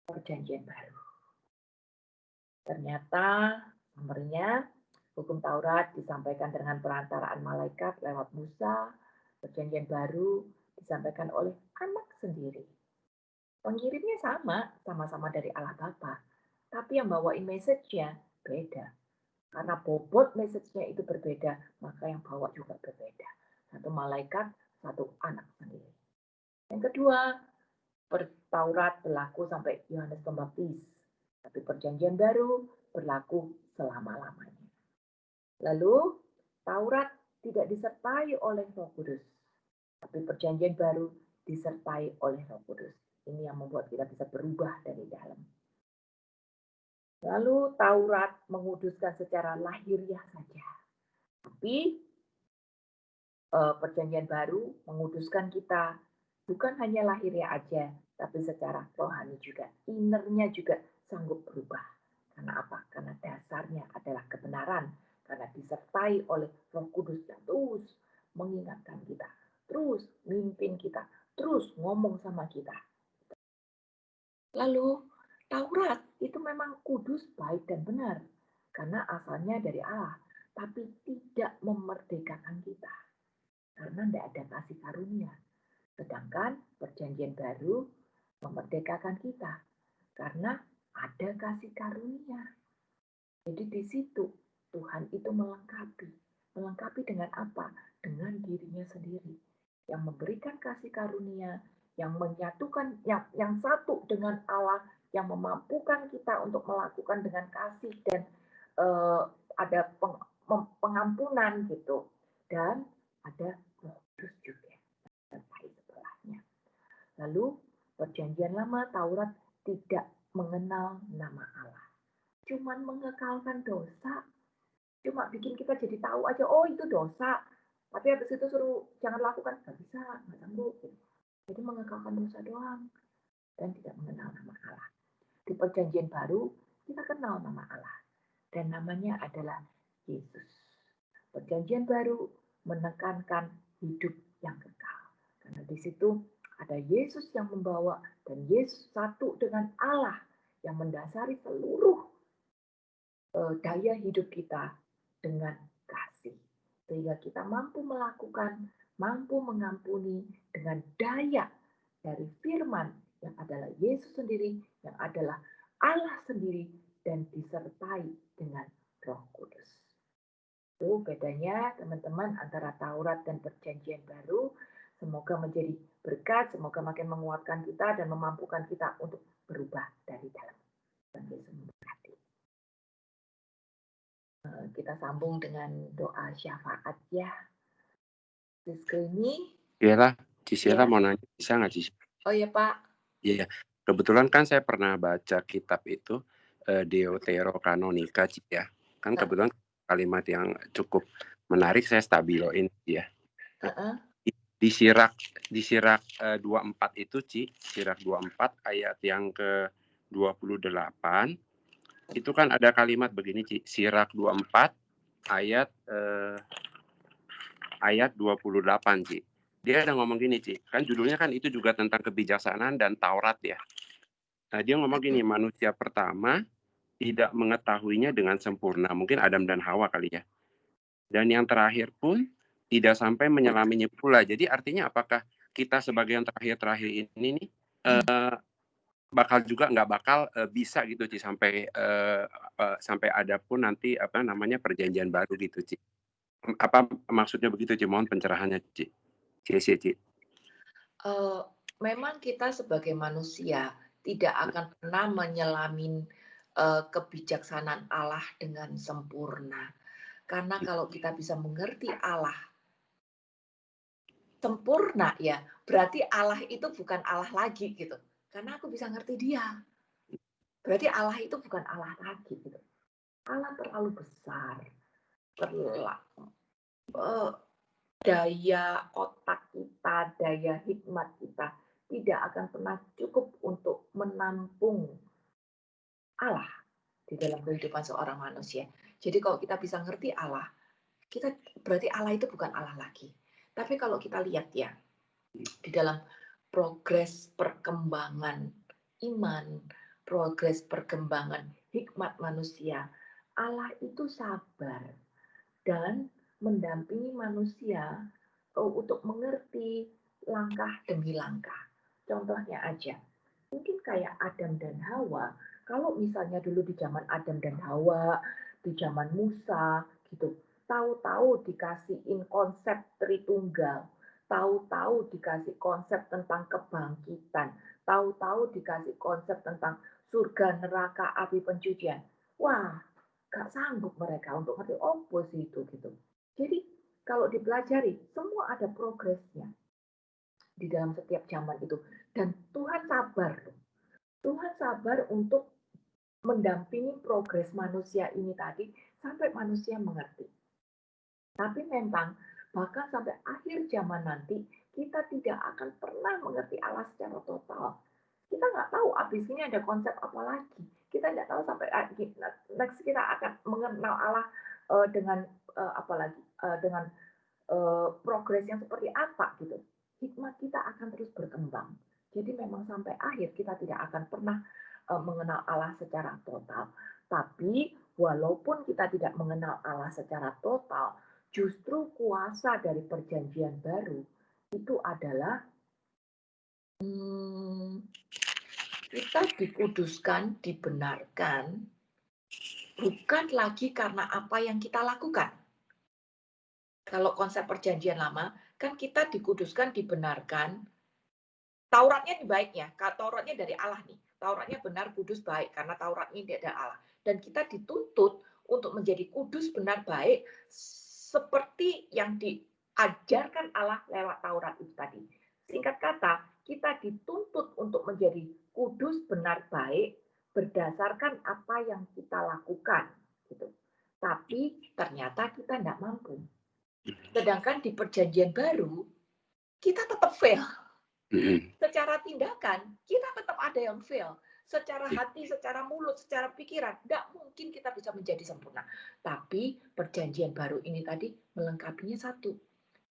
perjanjian baru. Ternyata nomornya hukum Taurat disampaikan dengan perantaraan malaikat lewat Musa, perjanjian baru disampaikan oleh anak sendiri. Pengirimnya sama-sama dari Allah Bapa, tapi yang bawain message-nya beda. Karena bobot message-nya itu berbeda, maka yang bawa juga berbeda. Satu malaikat, satu anak sendiri. Yang kedua, Taurat berlaku sampai Yohanes Pembaptis. Tapi perjanjian baru berlaku selama-lamanya. Lalu, Taurat tidak disertai oleh Roh Kudus. Tapi perjanjian baru disertai oleh Roh Kudus. Ini yang membuat kita bisa berubah dari dalam. Lalu Taurat menguduskan secara lahiriah saja. Tapi perjanjian baru menguduskan kita bukan hanya lahiriah aja, tapi secara rohani juga. Innernya juga sanggup berubah. Karena apa? Karena dasarnya adalah kebenaran. Karena disertai oleh Roh Kudus yang terus mengingatkan kita. Terus mimpin kita. Terus ngomong sama kita. Lalu Taurat itu memang kudus, baik dan benar. Karena asalnya dari Allah. Tapi tidak memerdekakan kita. Karena tidak ada kasih karunia. Sedangkan perjanjian baru memerdekakan kita. Karena ada kasih karunia. Jadi di situ Tuhan itu melengkapi. Melengkapi dengan apa? Dengan dirinya sendiri. Yang memberikan kasih karunia, yang menyatukan, yang satu dengan Allah, yang memampukan kita untuk melakukan dengan kasih dan ada pengampunan gitu. Dan ada Roh Kudus juga sertai sebelahnya. Lalu perjanjian lama Taurat tidak mengenal nama Allah. Cuman mengekalkan dosa. Cuma bikin kita jadi tahu aja, oh itu dosa. Tapi habis itu suruh jangan lakukan. Gak bisa, gak sanggup. Jadi mengekalkan dosa doang. Dan tidak mengenal nama Allah. Di perjanjian baru, kita kenal nama Allah. Dan namanya adalah Yesus. Perjanjian baru menekankan hidup yang kekal. Karena di situ ada Yesus yang membawa dan Yesus satu dengan Allah yang mendasari seluruh daya hidup kita dengan kasih. Sehingga kita mampu melakukan, mampu mengampuni dengan daya dari firman yang adalah Yesus sendiri, yang adalah Allah sendiri, dan disertai dengan Roh Kudus. Itu bedanya teman-teman antara Taurat dan Perjanjian Baru. Semoga menjadi berkat, semoga makin menguatkan kita dan memampukan kita untuk berubah dari dalam. Tuhan Yesus memberkati. Kita sambung dengan doa syafaat ya. Rizky ini. Iyalah, Cisela Ya. mau nanya, bisa nggak Cis? Oh ya Pak. Iya, kebetulan kan saya pernah baca kitab itu, Deuterokanonika, Ci, ya. Kan kebetulan kalimat yang cukup menarik, saya stabiloin ya. Di Sirak 24 itu, Ci, Sirak 24 ayat yang ke-28, itu kan ada kalimat begini, Ci. Sirak 24 ayat 28, Ci. Dia ada ngomong gini, Ci. Kan judulnya kan itu juga tentang kebijaksanaan dan Taurat ya. Nah, dia ngomong gini, manusia pertama tidak mengetahuinya dengan sempurna. Mungkin Adam dan Hawa kali ya. Dan yang terakhir pun tidak sampai menyelaminya pula. Jadi artinya apakah kita sebagai yang terakhir-terakhir ini nih bakal juga nggak bakal bisa gitu, Ci, sampai ada pun nanti apa namanya perjanjian baru gitu, Ci. Apa maksudnya begitu, Ci? Mohon pencerahannya, Ci. Ci. Memang kita sebagai manusia tidak akan pernah menyelamin kebijaksanaan Allah dengan sempurna. Karena kalau kita bisa mengerti Allah sempurna ya, berarti Allah itu bukan Allah lagi gitu. Karena aku bisa ngerti dia. Berarti Allah itu bukan Allah lagi gitu. Allah terlalu besar. Daya otak kita, daya hikmat kita tidak akan pernah cukup untuk menampung Allah di dalam kehidupan seorang manusia. Jadi kalau kita bisa ngerti Allah, kita berarti Allah itu bukan Allah lagi. Tapi kalau kita lihat ya, di dalam progres perkembangan iman, progres perkembangan hikmat manusia, Allah itu sabar dan mendampingi manusia untuk mengerti langkah demi langkah. Contohnya aja, mungkin kayak Adam dan Hawa, kalau misalnya dulu di zaman Adam dan Hawa, di zaman Musa, gitu, tahu-tahu dikasihin konsep Tritunggal, tahu-tahu dikasih konsep tentang kebangkitan, tahu-tahu dikasih konsep tentang surga, neraka, api pencucian. Wah, gak sanggup mereka untuk ngerti apa sih itu gitu. Jadi kalau dipelajari, semua ada progresnya di dalam setiap zaman itu. Dan Tuhan sabar. Tuhan sabar untuk mendampingi progres manusia ini tadi sampai manusia mengerti. Tapi memang bahkan sampai akhir zaman nanti kita tidak akan pernah mengerti Allah secara total. Kita nggak tahu abis ini ada konsep apa lagi. Kita nggak tahu sampai next kita akan mengenal Allah dengan dengan progres yang seperti apa gitu. Hikmat kita akan terus berkembang. Jadi memang sampai akhir kita tidak akan pernah mengenal Allah secara total. Tapi walaupun kita tidak mengenal Allah secara total, justru kuasa dari perjanjian baru itu adalah kita dikuduskan, dibenarkan, bukan lagi karena apa yang kita lakukan. Kalau konsep perjanjian lama, kan kita dikuduskan, dibenarkan. Tauratnya baik ya, Tauratnya dari Allah nih. Tauratnya benar, kudus, baik, karena Taurat ini dari Allah. Dan kita dituntut untuk menjadi kudus, benar, baik, seperti yang diajarkan Allah lewat Taurat itu tadi. Singkat kata, kita dituntut untuk menjadi kudus, benar, baik, berdasarkan apa yang kita lakukan. Gitu. Tapi ternyata kita tidak mampu. Sedangkan di perjanjian baru, kita tetap fail. Secara tindakan, kita tetap ada yang fail. Secara hati, secara mulut, secara pikiran, tidak mungkin kita bisa menjadi sempurna. Tapi perjanjian baru ini tadi melengkapinya satu,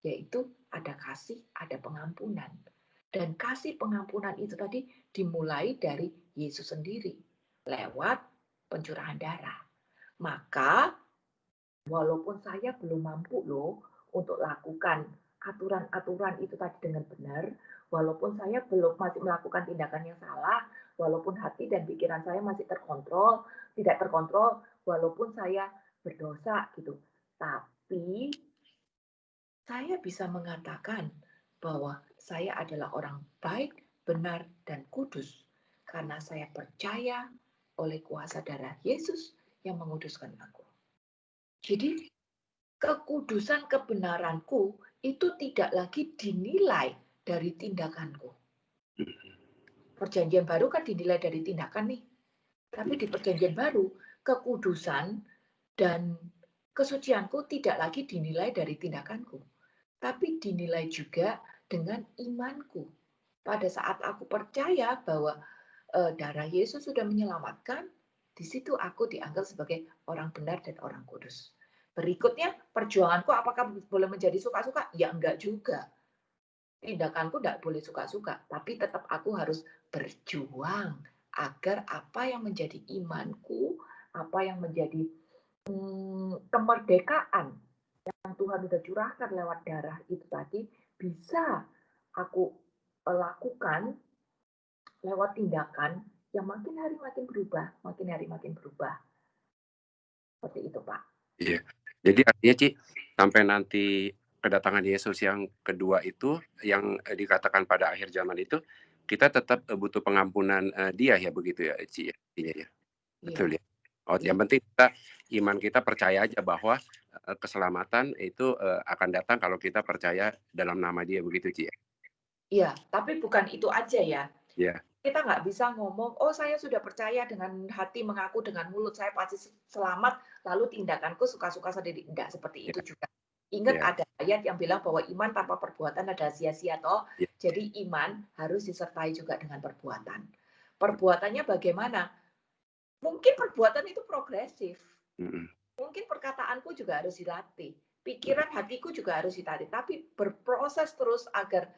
yaitu ada kasih, ada pengampunan. Dan kasih pengampunan itu tadi dimulai dari Yesus sendiri, lewat pencurahan darah. Maka, walaupun saya belum mampu loh untuk lakukan aturan-aturan itu tadi dengan benar, walaupun saya masih melakukan tindakan yang salah, walaupun hati dan pikiran saya masih tidak terkontrol, walaupun saya berdosa gitu. Tapi saya bisa mengatakan bahwa saya adalah orang baik, benar, dan kudus karena saya percaya oleh kuasa darah Yesus yang menguduskan aku. Jadi kekudusan kebenaranku itu tidak lagi dinilai dari tindakanku. Perjanjian baru kan dinilai dari tindakan nih. Tapi di perjanjian baru, kekudusan dan kesucianku tidak lagi dinilai dari tindakanku. Tapi dinilai juga dengan imanku. Pada saat aku percaya bahwa darah Yesus sudah menyelamatkan, di situ aku dianggap sebagai orang benar dan orang kudus. Berikutnya, perjuanganku apakah boleh menjadi suka-suka? Ya enggak juga. Tindakanku enggak boleh suka-suka, tapi tetap aku harus berjuang agar apa yang menjadi imanku, apa yang menjadi kemerdekaan yang Tuhan sudah curahkan lewat darah itu tadi bisa aku lakukan lewat tindakan yang makin hari makin berubah, makin hari makin berubah. Seperti itu, Pak. Iya. Jadi artinya, Ci, sampai nanti kedatangan Yesus yang kedua itu, yang dikatakan pada akhir zaman itu, kita tetap butuh pengampunan Dia ya, begitu ya, Ci ya? Iya ya. Betul ya. Oh, yang penting iman kita percaya aja bahwa keselamatan itu akan datang kalau kita percaya dalam nama Dia, begitu, Ci ya? Iya, tapi bukan itu aja ya. Iya. Kita nggak bisa ngomong, oh saya sudah percaya dengan hati, mengaku dengan mulut saya pasti selamat, lalu tindakanku suka-suka sendiri. Enggak seperti itu juga. Ingat ada ayat yang bilang bahwa iman tanpa perbuatan adalah sia-sia toh. Jadi iman harus disertai juga dengan perbuatan. Perbuatannya bagaimana? Mungkin perbuatan itu progresif. Mungkin perkataanku juga harus dilatih. Pikiran hatiku juga harus dilatih. Tapi berproses terus agar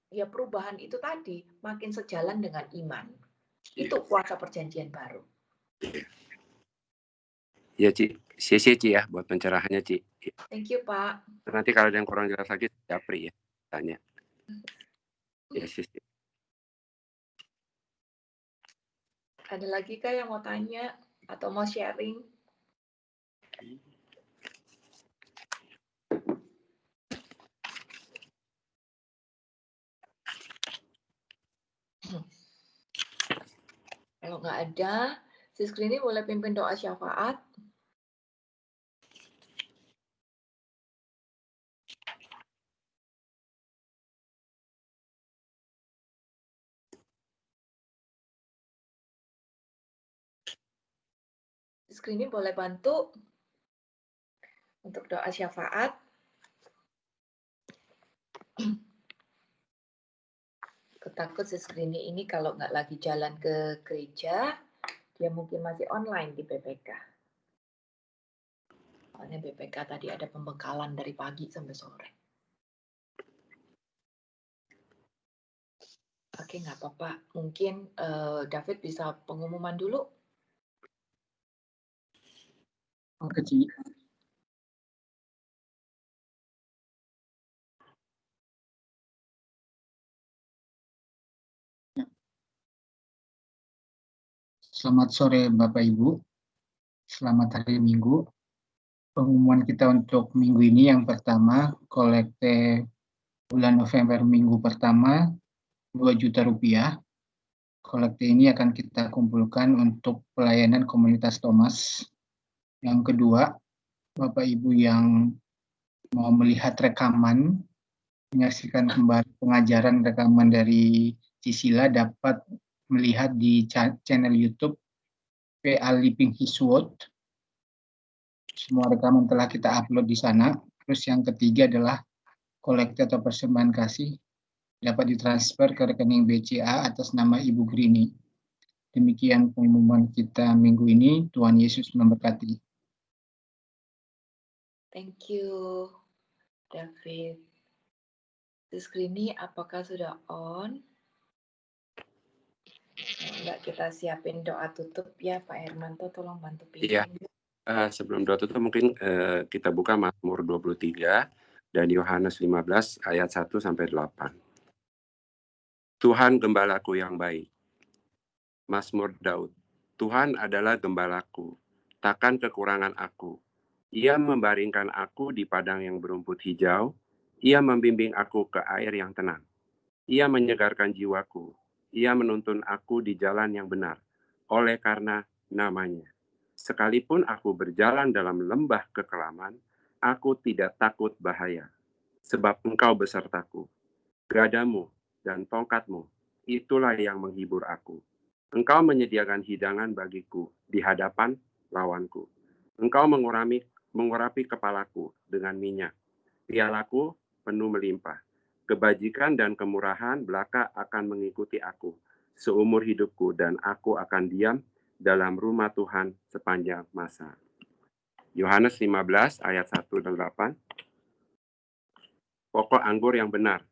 ya perubahan itu tadi makin sejalan dengan iman. Itu kuasa perjanjian baru. Ya, Ci. Sia-sia, Ci ya, buat pencerahannya, Ci. Thank you, Pak. Nanti kalau ada yang kurang jelas lagi, Japri ya, tanya. Ya, sia-sia. Ada lagi kah yang mau tanya atau mau sharing? Kalau nggak ada, Sis Krini boleh pimpin doa syafaat. Sis Krini boleh bantu untuk doa syafaat. Ketakut Sis Krini ini kalau nggak lagi jalan ke gereja, dia mungkin masih online di BPK. Soalnya BPK tadi ada pembekalan dari pagi sampai sore. Oke, nggak apa-apa. Mungkin David bisa pengumuman dulu. Oke, Ci. Selamat sore Bapak Ibu. Selamat hari Minggu. Pengumuman kita untuk minggu ini yang pertama, kolekte bulan November minggu pertama 2 juta rupiah. Kolekte ini akan kita kumpulkan untuk pelayanan komunitas Thomas. Yang kedua, Bapak Ibu yang mau melihat rekaman, menyaksikan kembali pengajaran rekaman dari Cisila dapat melihat di channel YouTube PA Living His Word. Semua rekaman telah kita upload di sana. Terus yang ketiga adalah kolekte atau persembahan kasih dapat ditransfer ke rekening BCA atas nama Ibu Grini. Demikian pengumuman kita minggu ini. Tuhan Yesus memberkati. Thank you, David. Sis Grini, apakah sudah on? Enggak, kita siapin doa tutup ya, Pak Hermanto. Tolong bantu pimpin. Iya. Sebelum doa tutup mungkin kita buka Mazmur 23 dan Yohanes 15 ayat 1 sampai 8. Tuhan gembalaku yang baik. Mazmur Daud. Tuhan adalah gembalaku, takkan kekurangan aku. Ia membaringkan aku di padang yang berumput hijau, Ia membimbing aku ke air yang tenang. Ia menyegarkan jiwaku. Ia menuntun aku di jalan yang benar, oleh karena namanya. Sekalipun aku berjalan dalam lembah kekelaman, aku tidak takut bahaya, sebab Engkau besertaku. Gadamu dan tongkatmu, itulah yang menghibur aku. Engkau menyediakan hidangan bagiku di hadapan lawanku. Engkau mengurapi kepalaku dengan minyak. Pialaku penuh melimpah. Kebajikan dan kemurahan belaka akan mengikuti aku seumur hidupku, dan aku akan diam dalam rumah Tuhan sepanjang masa. Yohanes 15 ayat 1 dan 8. Pokok anggur yang benar.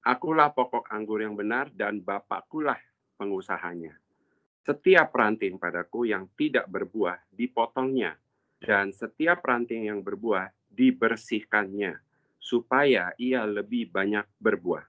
Akulah pokok anggur yang benar dan Bapakkulah pengusahanya. Setiap ranting padaku yang tidak berbuah dipotongnya, dan setiap ranting yang berbuah dibersihkannya, supaya ia lebih banyak berbuah.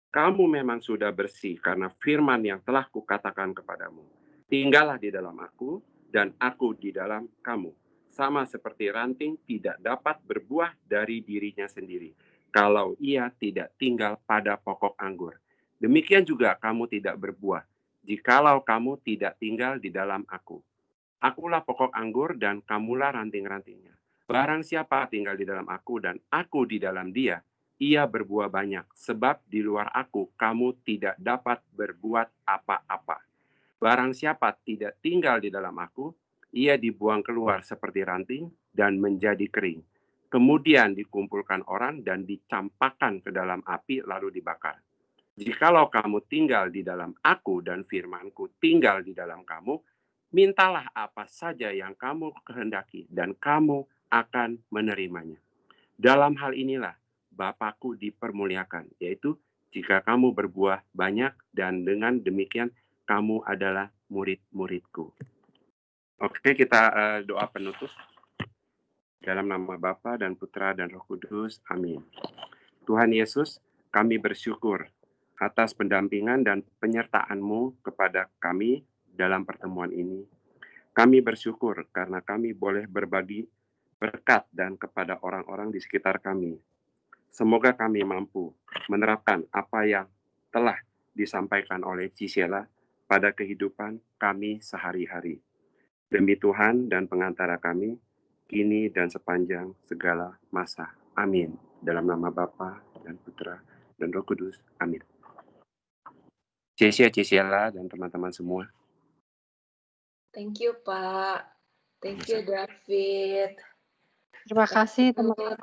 Kamu memang sudah bersih karena firman yang telah kukatakan kepadamu. Tinggallah di dalam aku, dan aku di dalam kamu. Sama seperti ranting tidak dapat berbuah dari dirinya sendiri, kalau ia tidak tinggal pada pokok anggur. Demikian juga kamu tidak berbuah, jikalau kamu tidak tinggal di dalam aku. Akulah pokok anggur dan kamulah ranting-rantingnya. Barang siapa tinggal di dalam aku dan aku di dalam dia, ia berbuah banyak, sebab di luar aku kamu tidak dapat berbuat apa-apa. Barang siapa tidak tinggal di dalam aku, ia dibuang keluar seperti ranting dan menjadi kering. Kemudian dikumpulkan orang dan dicampakkan ke dalam api lalu dibakar. Jikalau kamu tinggal di dalam aku dan firmanku tinggal di dalam kamu, mintalah apa saja yang kamu kehendaki dan kamu akan menerimanya. Dalam hal inilah Bapakku dipermuliakan, yaitu jika kamu berbuah banyak dan dengan demikian kamu adalah murid-muridku. Oke, kita doa penutup. Dalam nama Bapa dan Putra dan Roh Kudus. Amin. Tuhan Yesus, kami bersyukur atas pendampingan dan penyertaan-Mu kepada kami dalam pertemuan ini. Kami bersyukur karena kami boleh berbagi berkat dan kepada orang-orang di sekitar kami. Semoga kami mampu menerapkan apa yang telah disampaikan oleh Cisela pada kehidupan kami sehari-hari. Demi Tuhan dan pengantara kami, kini dan sepanjang segala masa. Amin. Dalam nama Bapa dan Putra dan Roh Kudus. Amin. Cisela dan teman-teman semua. Thank you, Pak. Thank you, David. Terima kasih teman-teman.